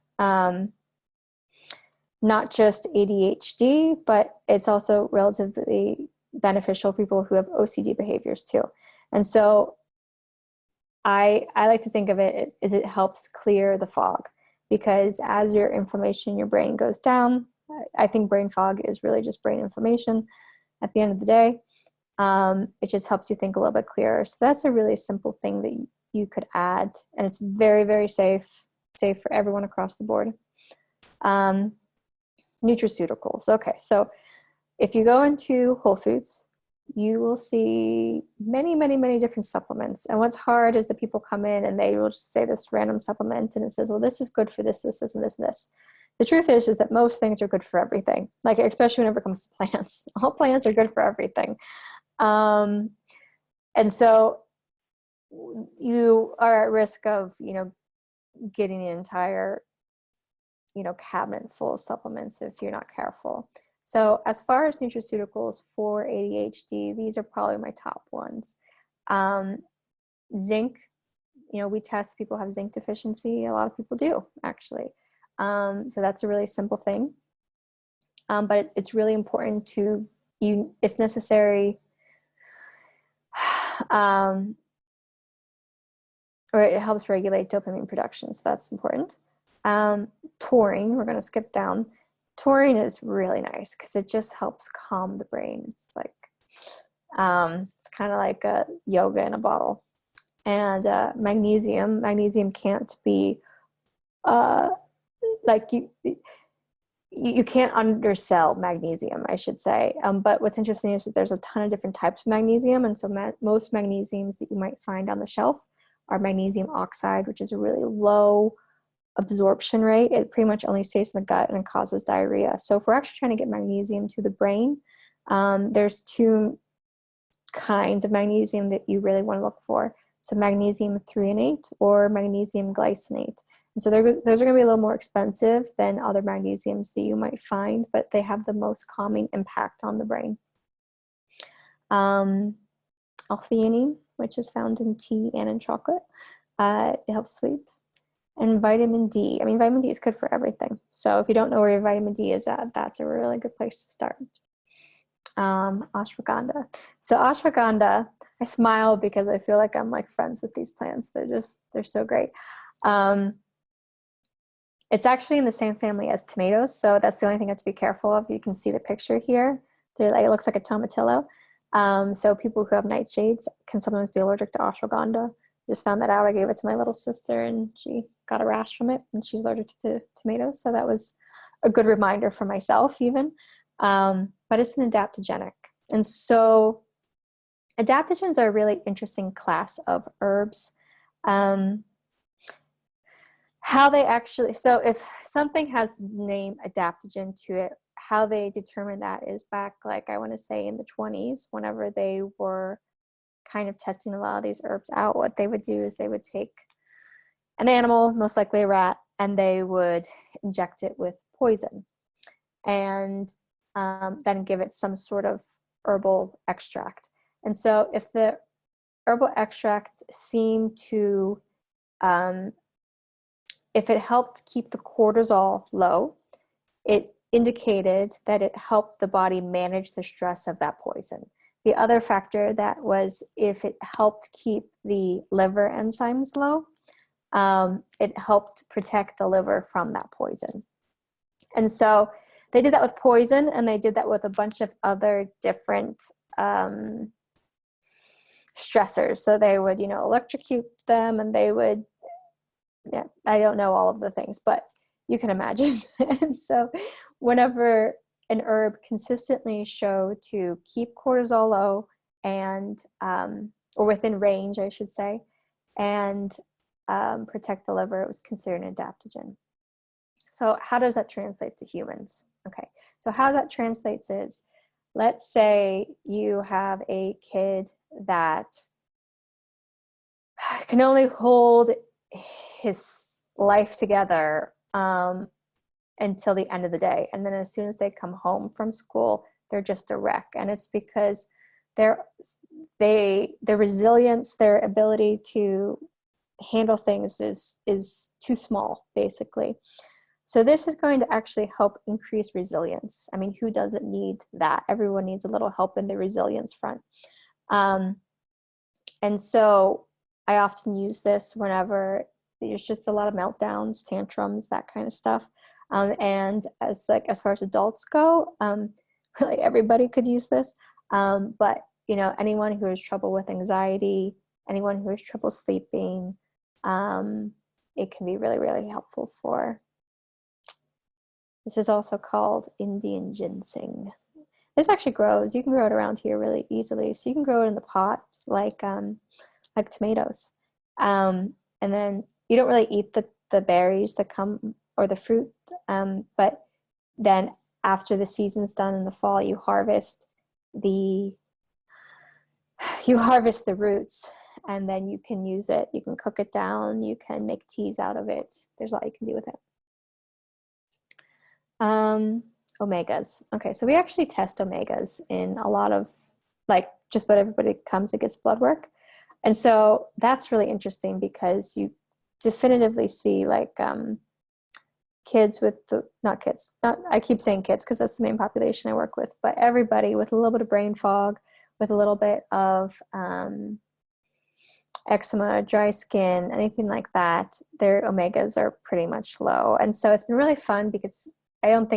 not just ADHD, but it's also relatively beneficial for people who have OCD behaviors too. And so I like to think of it as it helps clear the fog, because as your inflammation in your brain goes down, I think brain fog is really just brain inflammation at the end of the day. It just helps you think a little bit clearer. So that's a really simple thing that you could add, and it's very, very safe for everyone across the board. Nutraceuticals. Okay, so if you go into Whole Foods, you will see many, many, many different supplements. And what's hard is that people come in and they will just say this random supplement, and it says, well, this is good for this, this, this, and this, and this. The truth is that most things are good for everything. Like, especially whenever it comes to plants. All plants are good for everything. And so you are at risk of, you know, getting an entire, you know, cabinet full of supplements if you're not careful. So as far as nutraceuticals for ADHD, these are probably my top ones. Zinc, you know, we test people have zinc deficiency. A lot of people do, actually. So that's a really simple thing. But it's really important to, it's necessary, or it helps regulate dopamine production, so that's important. Taurine, we're going to skip down. Taurine is really nice because it just helps calm the brain. It's like, it's kind of like a yoga in a bottle. And magnesium can't be, like you can't undersell magnesium, I should say. But what's interesting is that there's a ton of different types of magnesium. And so most magnesiums that you might find on the shelf are magnesium oxide, which is a really low absorption rate. It pretty much only stays in the gut and causes diarrhea. So if we're actually trying to get magnesium to the brain, there's two kinds of magnesium that you really want to look for. So magnesium threonate or magnesium glycinate. And so those are going to be a little more expensive than other magnesiums that you might find, but they have the most calming impact on the brain. L-theanine, which is found in tea and in chocolate. It helps sleep. And vitamin D. I mean, vitamin D is good for everything. So if you don't know where your vitamin D is at, that's a really good place to start. Ashwagandha. So ashwagandha, I smile because I feel like I'm like friends with these plants. They're so great. It's actually in the same family as tomatoes, so that's the only thing I have to be careful of. You can see the picture here. It looks like a tomatillo. So people who have nightshades can sometimes be allergic to ashwagandha. Just found that out. I gave it to my little sister and she got a rash from it, and she's allergic to tomatoes. So that was a good reminder for myself even. But it's an adaptogenic. And so adaptogens are a really interesting class of herbs. How they actually, so if something has the name adaptogen to it, how they determine that is back, like I want to say in the 20s, whenever they were kind of testing a lot of these herbs out, what they would do is they would take an animal, most likely a rat, and they would inject it with poison and then give it some sort of herbal extract. And so if the herbal extract seemed to, if it helped keep the cortisol low, it indicated that it helped the body manage the stress of that poison. The other factor that was if it helped keep the liver enzymes low, it helped protect the liver from that poison. And so they did that with poison, and they did that with a bunch of other different stressors. So they would, you know, electrocute them, and they would, yeah, I don't know all of the things, but you can imagine. And so whenever an herb consistently showed to keep cortisol low and, or within range, I should say, and protect the liver, it was considered an adaptogen. So how does that translate to humans? Okay, so how that translates is, let's say you have a kid that can only hold his life together until the end of the day. And then as soon as they come home from school, they're just a wreck. And it's because their resilience, their ability to handle things is too small, basically. So this is going to actually help increase resilience. I mean, who doesn't need that? Everyone needs a little help in the resilience front. And so I often use this whenever there's just a lot of meltdowns, tantrums, that kind of stuff. And as far as adults go, really everybody could use this. But you know, anyone who has trouble with anxiety, anyone who has trouble sleeping, it can be really, really helpful for. This is also called Indian ginseng. This actually grows. You can grow it around here really easily. So you can grow it in the pot like tomatoes. And then you don't really eat the berries that come, or the fruit, but then after the season's done in the fall, you harvest the roots, and then you can use it. You can cook it down. You can make teas out of it. There's a lot you can do with it. Omegas. Okay, so we actually test omegas in a lot of, like, just about everybody comes and gets blood work. And so that's really interesting because you definitively see, like, kids with I keep saying kids because that's the main population I work with, but everybody with a little bit of brain fog, with a little bit of eczema, dry skin, anything like that, their omegas are pretty much low. And so it's been really fun because I know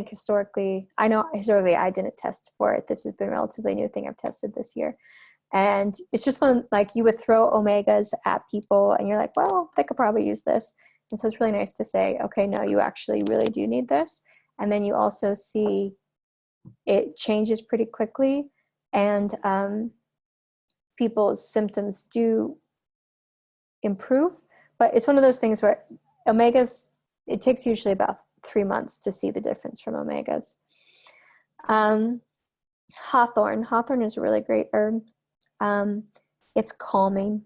historically I didn't test for it. This has been a relatively new thing I've tested this year. And it's just when, like, you would throw omegas at people and you're like, well, they could probably use this. And so it's really nice to say, okay, no, you actually really do need this. And then you also see it changes pretty quickly, and people's symptoms do improve. But it's one of those things where omegas, it takes usually about 3 months to see the difference from omegas. Hawthorne is a really great herb. It's calming.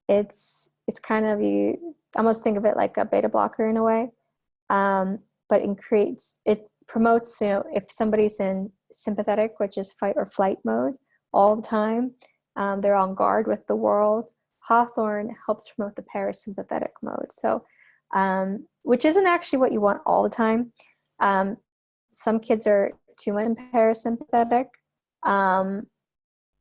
It's kind of, you almost think of it like a beta blocker in a way, but it promotes, you know, if somebody's in sympathetic, which is fight or flight mode all the time, they're on guard with the world. Hawthorne helps promote the parasympathetic mode. So, which isn't actually what you want all the time. Some kids are too much parasympathetic, and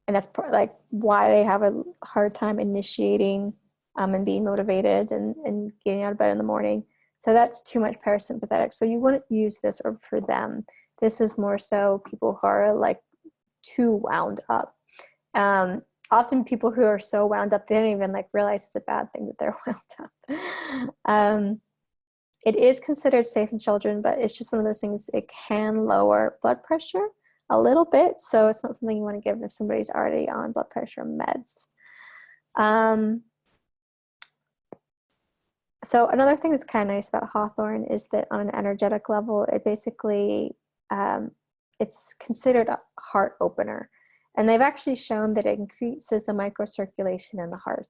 that's like why they have a hard time initiating and being motivated and getting out of bed in the morning. So that's too much parasympathetic. So you wouldn't use this herb for them. This is more so people who are like too wound up. Often people who are so wound up, they don't even like realize it's a bad thing that they're wound up. It is considered safe in children, but it's just one of those things, it can lower blood pressure a little bit. So it's not something you want to give if somebody's already on blood pressure meds. So another thing that's kind of nice about Hawthorne is that on an energetic level, it basically, it's considered a heart opener. And they've actually shown that it increases the microcirculation in the heart.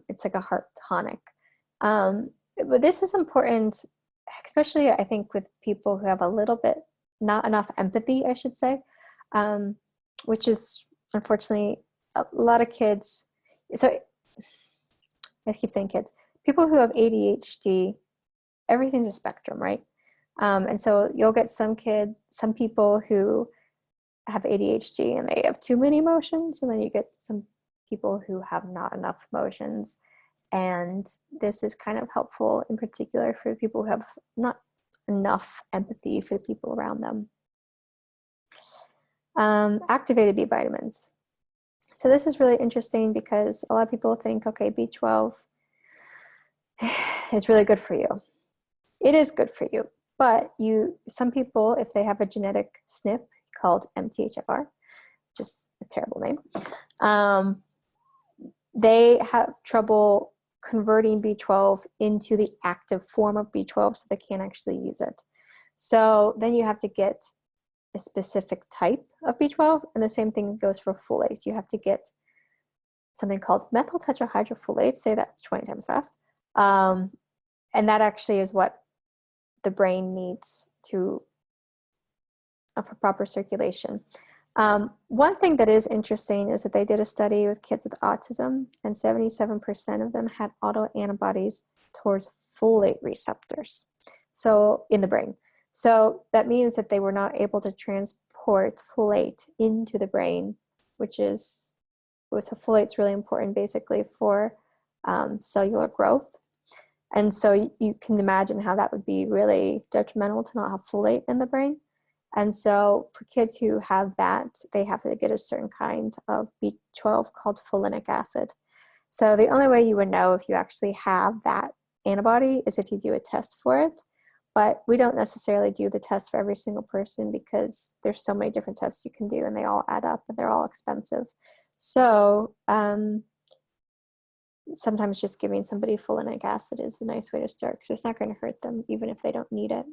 It's like a heart tonic. But this is important, especially I think with people who have a little bit, not enough empathy, I should say, which is unfortunately a lot of kids. So I keep saying kids, people who have ADHD, everything's a spectrum, right? And so you'll get some people who have ADHD and they have too many emotions, and then you get some people who have not enough emotions. And this is kind of helpful in particular for people who have not enough empathy for the people around them. Activated B vitamins. So this is really interesting because a lot of people think, okay, B12 is really good for you. It is good for you, but some people, if they have a genetic SNP called MTHFR, just a terrible name, they have trouble converting B12 into the active form of B12, so they can't actually use it. So then you have to get a specific type of B12, and the same thing goes for folate. You have to get something called methyl tetrahydrofolate, say that 20 times fast, and that actually is what the brain needs to for proper circulation. One thing that is interesting is that they did a study with kids with autism, and 77% of them had autoantibodies towards folate receptors, so in the brain. So that means that they were not able to transport folate into the brain, so folate's really important basically for cellular growth. And so you can imagine how that would be really detrimental to not have folate in the brain. And so for kids who have that, they have to get a certain kind of B12 called folinic acid. So the only way you would know if you actually have that antibody is if you do a test for it. But we don't necessarily do the test for every single person because there's so many different tests you can do and they all add up and they're all expensive. So sometimes just giving somebody folinic acid is a nice way to start because it's not going to hurt them even if they don't need it.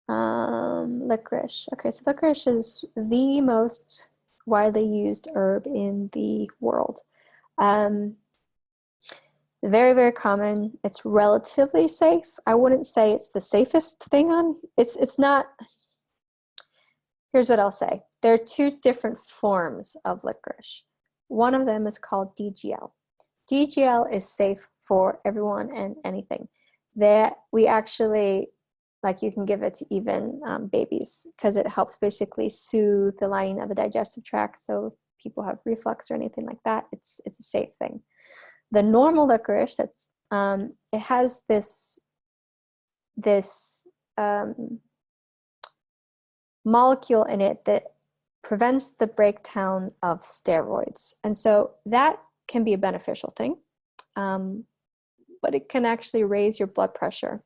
Licorice. Okay, so licorice is the most widely used herb in the world. Very, very common. It's relatively safe. I wouldn't say it's the safest thing on. It's not. Here's what I'll say. There are two different forms of licorice. One of them is called DGL. DGL is safe for everyone and anything. That we actually, like, you can give it to even babies because it helps basically soothe the lining of the digestive tract. So if people have reflux or anything like that, it's a safe thing. The normal licorice, it has this molecule in it that prevents the breakdown of steroids, and so that can be a beneficial thing, but it can actually raise your blood pressure.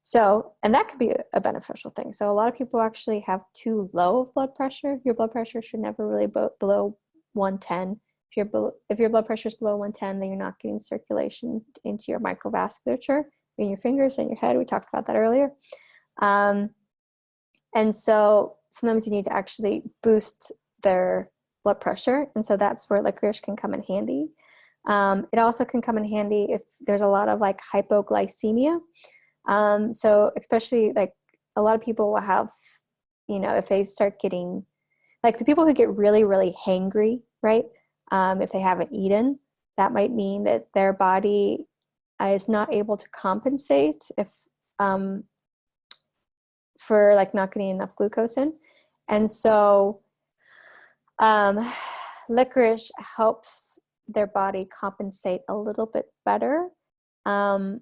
So, and that could be a beneficial thing. So a lot of people actually have too low of blood pressure. Your blood pressure should never really below 110. If your blood pressure is below 110, then you're not getting circulation into your microvasculature in your fingers and your head. We talked about that earlier. And so sometimes you need to actually boost their blood pressure. And so that's where licorice can come in handy. It also can come in handy if there's a lot of like hypoglycemia. So especially like a lot of people will have, if they start getting, like the people who get really, really hangry, right? If they haven't eaten, that might mean that their body is not able to compensate for like not getting enough glucose in. And so licorice helps their body compensate a little bit better, and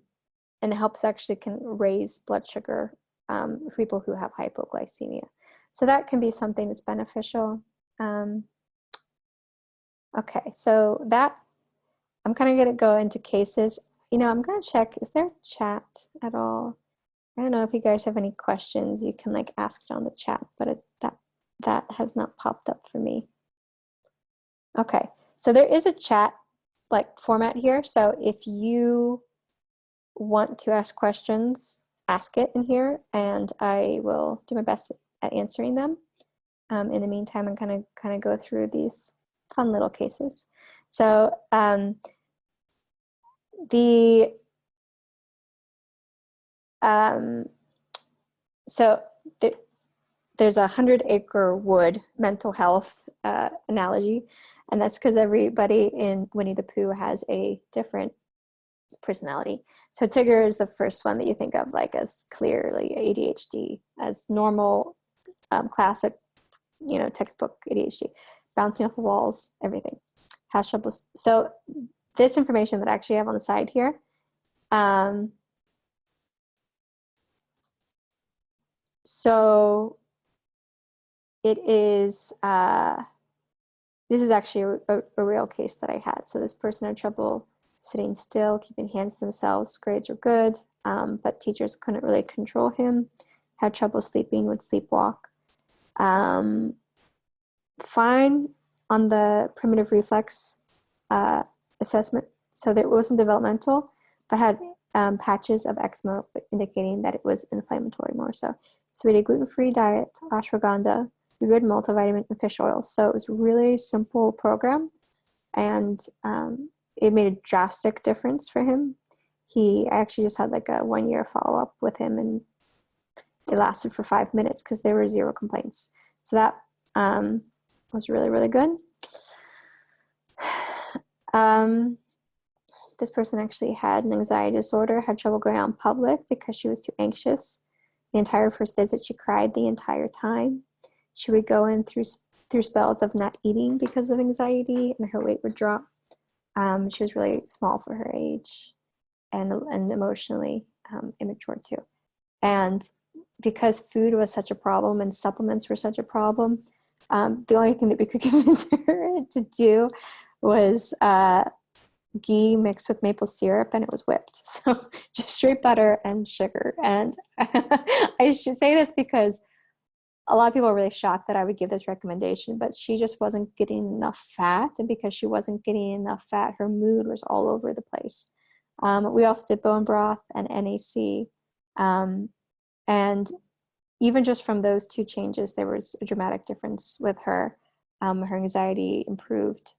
it helps actually can raise blood sugar for people who have hypoglycemia. So that can be something that's beneficial. Okay, so that, I'm kind of going to go into cases. I'm going to check, is there chat at all? I don't know if you guys have any questions. You can like ask it on the chat, but that has not popped up for me. Okay, so there is a chat like format here. So if you want to ask questions, ask it in here and I will do my best at answering them. in the meantime and kind of go through these fun little cases. So there's a 100-acre wood mental health analogy, and that's because everybody in Winnie the Pooh has a different personality. So Tigger is the first one that you think of like as clearly ADHD, as normal, classic, textbook ADHD, bouncing off the walls, everything. Has trouble. So this information that I actually have on the side here, so it is, this is actually a real case that I had. So this person had trouble sitting still, keeping hands to themselves. Grades were good, but teachers couldn't really control him. Had trouble sleeping, would sleepwalk. Fine on the primitive reflex assessment. So that it wasn't developmental, but had patches of eczema indicating that it was inflammatory more so. So we did gluten-free diet, ashwagandha, a good multivitamin, and fish oil. So it was a really simple program, and it made a drastic difference for him. I actually just had like a 1-year follow-up with him, and it lasted for 5 minutes because there were 0 complaints. So that was really, really good. This person actually had an anxiety disorder, had trouble going out in public because she was too anxious. The entire first visit, she cried the entire time. She would go in through spells of not eating because of anxiety, and her weight would drop. She was really small for her age, and emotionally immature too. And because food was such a problem and supplements were such a problem, the only thing that we could convince her to do was ghee mixed with maple syrup, and it was whipped. So just straight butter and sugar. And I should say this because a lot of people are really shocked that I would give this recommendation, but she just wasn't getting enough fat. And because she wasn't getting enough fat, her mood was all over the place. We also did bone broth and NAC. And even just from those 2 changes, there was a dramatic difference with her. Her anxiety improved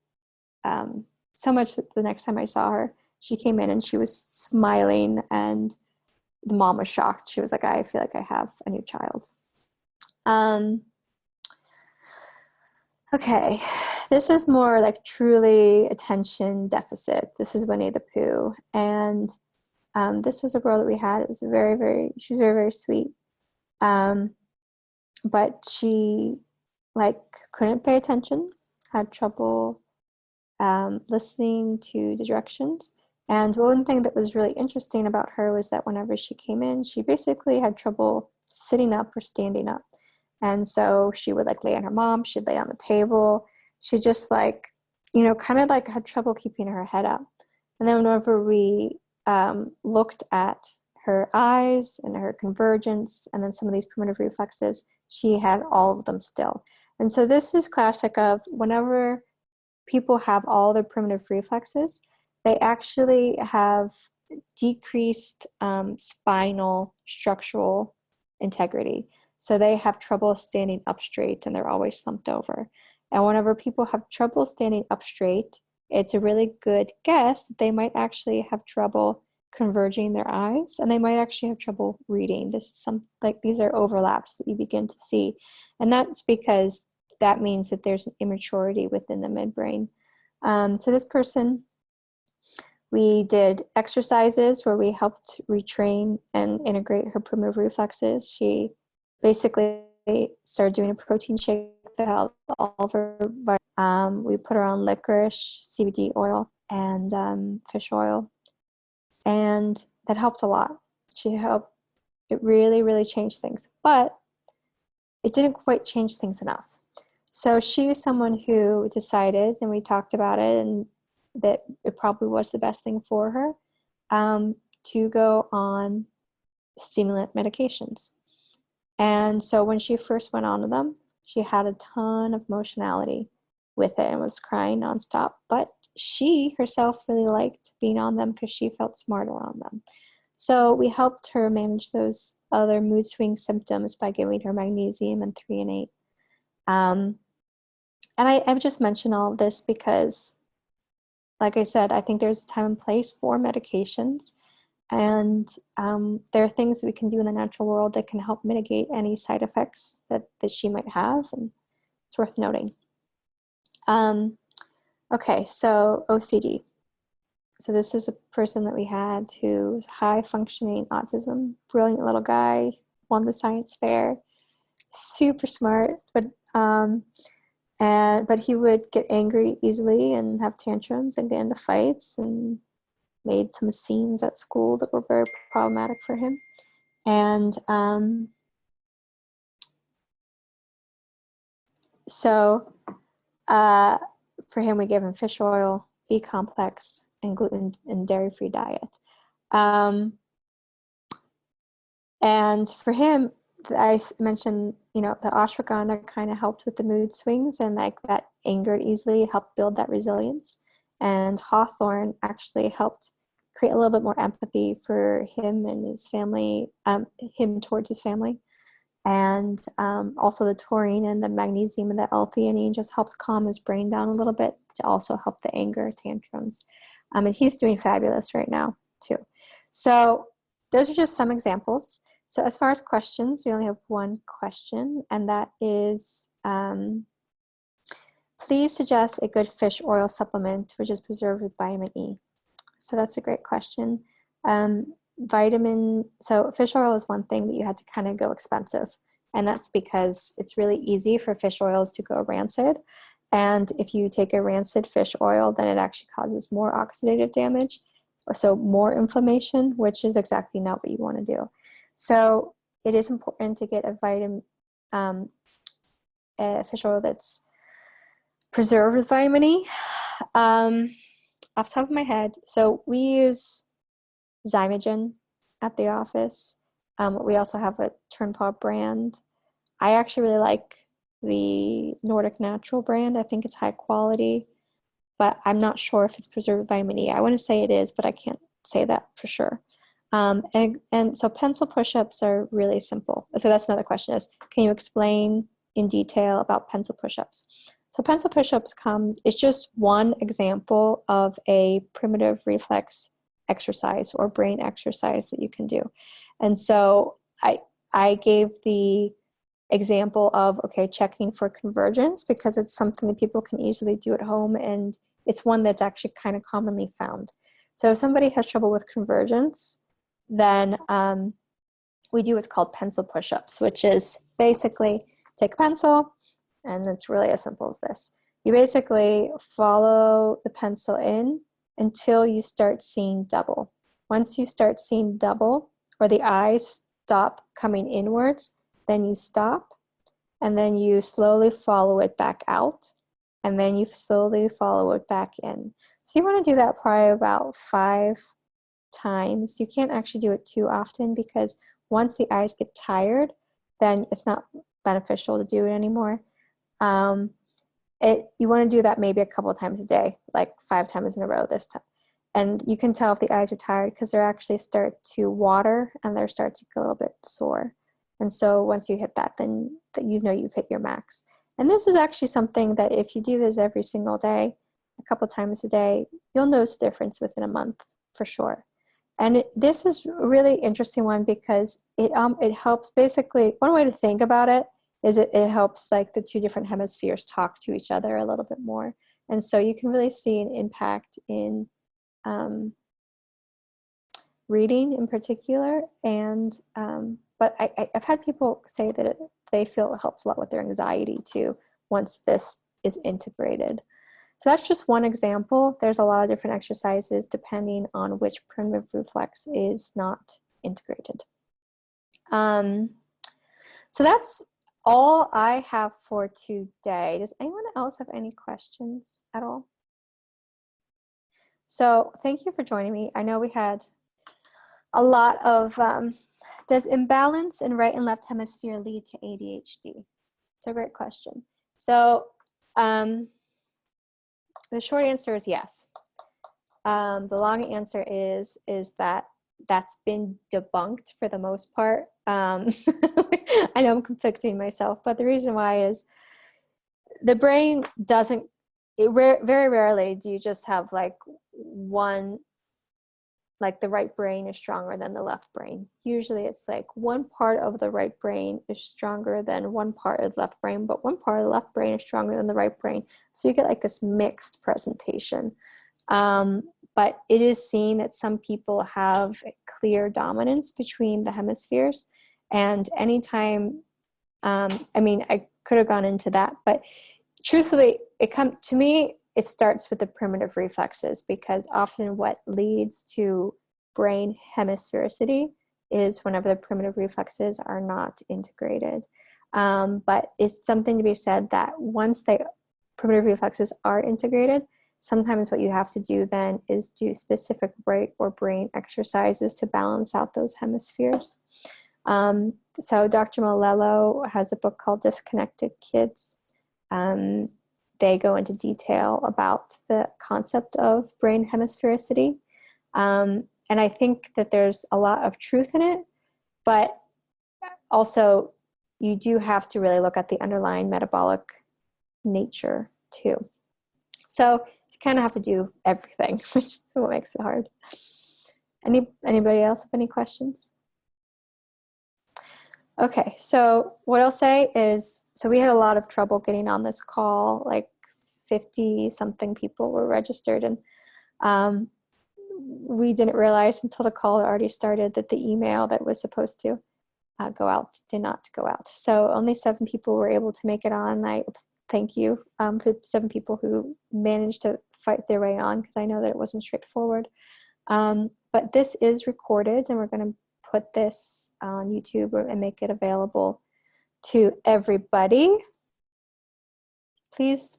so much that the next time I saw her, she came in and she was smiling, and the mom was shocked. She was like, I feel like I have a new child. Okay, this is more like truly attention deficit. This is Winnie the Pooh. And this was a girl that we had. It was she was very, very sweet. But she couldn't pay attention, had trouble listening to the directions. And one thing that was really interesting about her was that whenever she came in, she basically had trouble sitting up or standing up. And so she would lay on her mom, she'd lay on the table. She just kind of had trouble keeping her head up. And then whenever we looked at her eyes and her convergence and then some of these primitive reflexes, she had all of them still. And so this is classic of whenever people have all their primitive reflexes, they actually have decreased spinal structural integrity. So they have trouble standing up straight, and they're always slumped over. And whenever people have trouble standing up straight, it's a really good guess that they might actually have trouble converging their eyes, and they might actually have trouble reading. This is these are overlaps that you begin to see. And that's because that means that there's an immaturity within the midbrain. So this person, we did exercises where we helped retrain and integrate her primitive reflexes. She basically started doing a protein shake that helped all of her. We put her on licorice, CBD oil, and fish oil, and that helped a lot. It really, really changed things, but it didn't quite change things enough. So she is someone who decided, and we talked about it, and that it probably was the best thing for her to go on stimulant medications. And so when she first went on to them, she had a ton of emotionality with it and was crying nonstop. But she herself really liked being on them because she felt smarter on them. So we helped her manage those other mood swing symptoms by giving her magnesium and 3 and 8. And I've just mentioned all of this because, like I said, I think there's a time and place for medications. And there are things we can do in the natural world that can help mitigate any side effects that she might have. And it's worth noting. Okay, so OCD. So this is a person that we had who's high functioning autism, brilliant little guy, won the science fair, super smart, but he would get angry easily and have tantrums and get into fights and made some scenes at school that were very problematic for him. And so for him, we gave him fish oil, B complex, and gluten and dairy-free diet. And for him, I mentioned, you know, the ashwagandha kind of helped with the mood swings, and like that angered easily, helped build that resilience. And Hawthorne actually helped create a little bit more empathy for him and his family, him towards his family. And also the taurine and the magnesium and the L-theanine just helped calm his brain down a little bit to also help the anger tantrums. And he's doing fabulous right now too. So those are just some examples. So as far as questions, we only have one question, and that is, please suggest a good fish oil supplement which is preserved with vitamin E. So that's a great question. So fish oil is one thing that you had to kind of go expensive, and that's because it's really easy for fish oils to go rancid. And if you take a rancid fish oil, then it actually causes more oxidative damage, so more inflammation, which is exactly not what you want to do. So it is important to get a fish oil that's preserved with vitamin E. Off the top of my head, so we use Zymogen at the office. We also have a Turnpaugh brand. I actually really like the Nordic Natural brand. I think it's high quality, but I'm not sure if it's preserved with vitamin E. I want to say it is, but I can't say that for sure. And so pencil push-ups are really simple. So that's another question is, can you explain in detail about pencil push-ups? So pencil push-ups it's just one example of a primitive reflex exercise or brain exercise that you can do. And so I gave the example of, okay, checking for convergence because it's something that people can easily do at home, and it's one that's actually kind of commonly found. So if somebody has trouble with convergence, then we do what's called pencil push-ups, which is basically take a pencil, and it's really as simple as this. You basically follow the pencil in until you start seeing double. Once you start seeing double, or the eyes stop coming inwards, then you stop, and then you slowly follow it back out, and then you slowly follow it back in. So you want to do that probably about 5 times. You can't actually do it too often because once the eyes get tired, then it's not beneficial to do it anymore. You want to do that maybe a couple of times a day, like 5 times in a row this time. And you can tell if the eyes are tired because they're actually start to water and they start to get a little bit sore. And so once you hit that, then you know you've hit your max. And this is actually something that if you do this every single day, a couple of times a day, you'll notice a difference within a month for sure. And this is a really interesting one because it helps basically, one way to think about it is it helps like the 2 different hemispheres talk to each other a little bit more. And so you can really see an impact in reading in particular. And but I've had people say that they feel it helps a lot with their anxiety too once this is integrated. So that's just one example. There's a lot of different exercises depending on which primitive reflex is not integrated. So that's all I have for today. Does anyone else have any questions at all? So thank you for joining me. I know we had a lot of, does imbalance in right and left hemisphere lead to ADHD? It's a great question. So the short answer is yes. The long answer is that that's been debunked for the most part. I know I'm conflicting myself, but the reason why is the brain doesn't, very rarely do you just have like one, like the right brain is stronger than the left brain. Usually it's like one part of the right brain is stronger than one part of the left brain, but one part of the left brain is stronger than the right brain. So you get like this mixed presentation. But it is seen that some people have a clear dominance between the hemispheres. And anytime, I mean, I could have gone into that, but truthfully, to me, it starts with the primitive reflexes, because often what leads to brain hemisphericity is whenever the primitive reflexes are not integrated. But it's something to be said that once primitive reflexes are integrated, sometimes what you have to do then is do specific brain exercises to balance out those hemispheres. So Dr. Malello has a book called Disconnected Kids. They go into detail about the concept of brain hemisphericity. And I think that there's a lot of truth in it, but also you do have to really look at the underlying metabolic nature too. So you kind of have to do everything, which is what makes it hard. Anybody else have any questions? Okay, so what I'll say is, so we had a lot of trouble getting on this call, like 50-something people were registered, and we didn't realize until the call already started that the email that was supposed to go out did not go out. So only 7 people were able to make it on. I thank you for 7 people who managed to fight their way on, because I know that it wasn't straightforward. But this is recorded, and we're going to put this on YouTube and make it available to everybody. Please,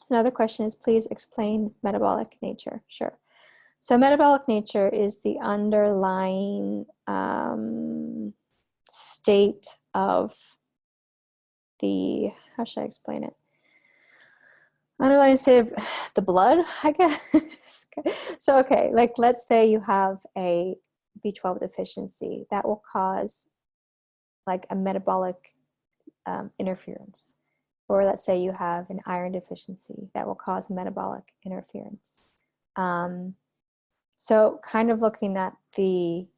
so another question is, please explain metabolic nature. Sure. So metabolic nature is the underlying state of the, how should I explain it? Underlying state of the blood, I guess. So, okay, like let's say you have a B12 deficiency, that will cause like a metabolic interference. Or let's say you have an iron deficiency, that will cause metabolic interference. So kind of looking at the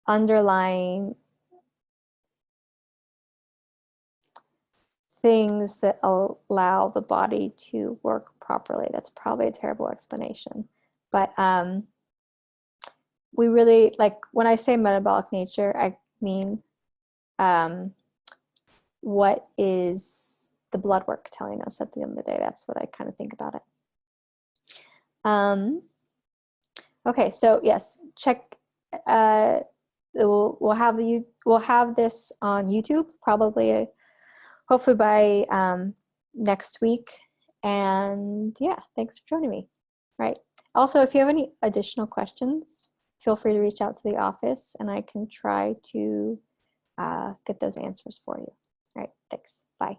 underlying things that allow the body to work properly. That's probably a terrible explanation. But we really, like, when I say metabolic nature, I mean what is the blood work telling us at the end of the day. That's what I kind of think about it. Okay, so yes, check. We'll have this on YouTube probably, hopefully by next week. And yeah, thanks for joining me. Right. Also, if you have any additional questions, feel free to reach out to the office, and I can try to get those answers for you. All right, thanks. Bye.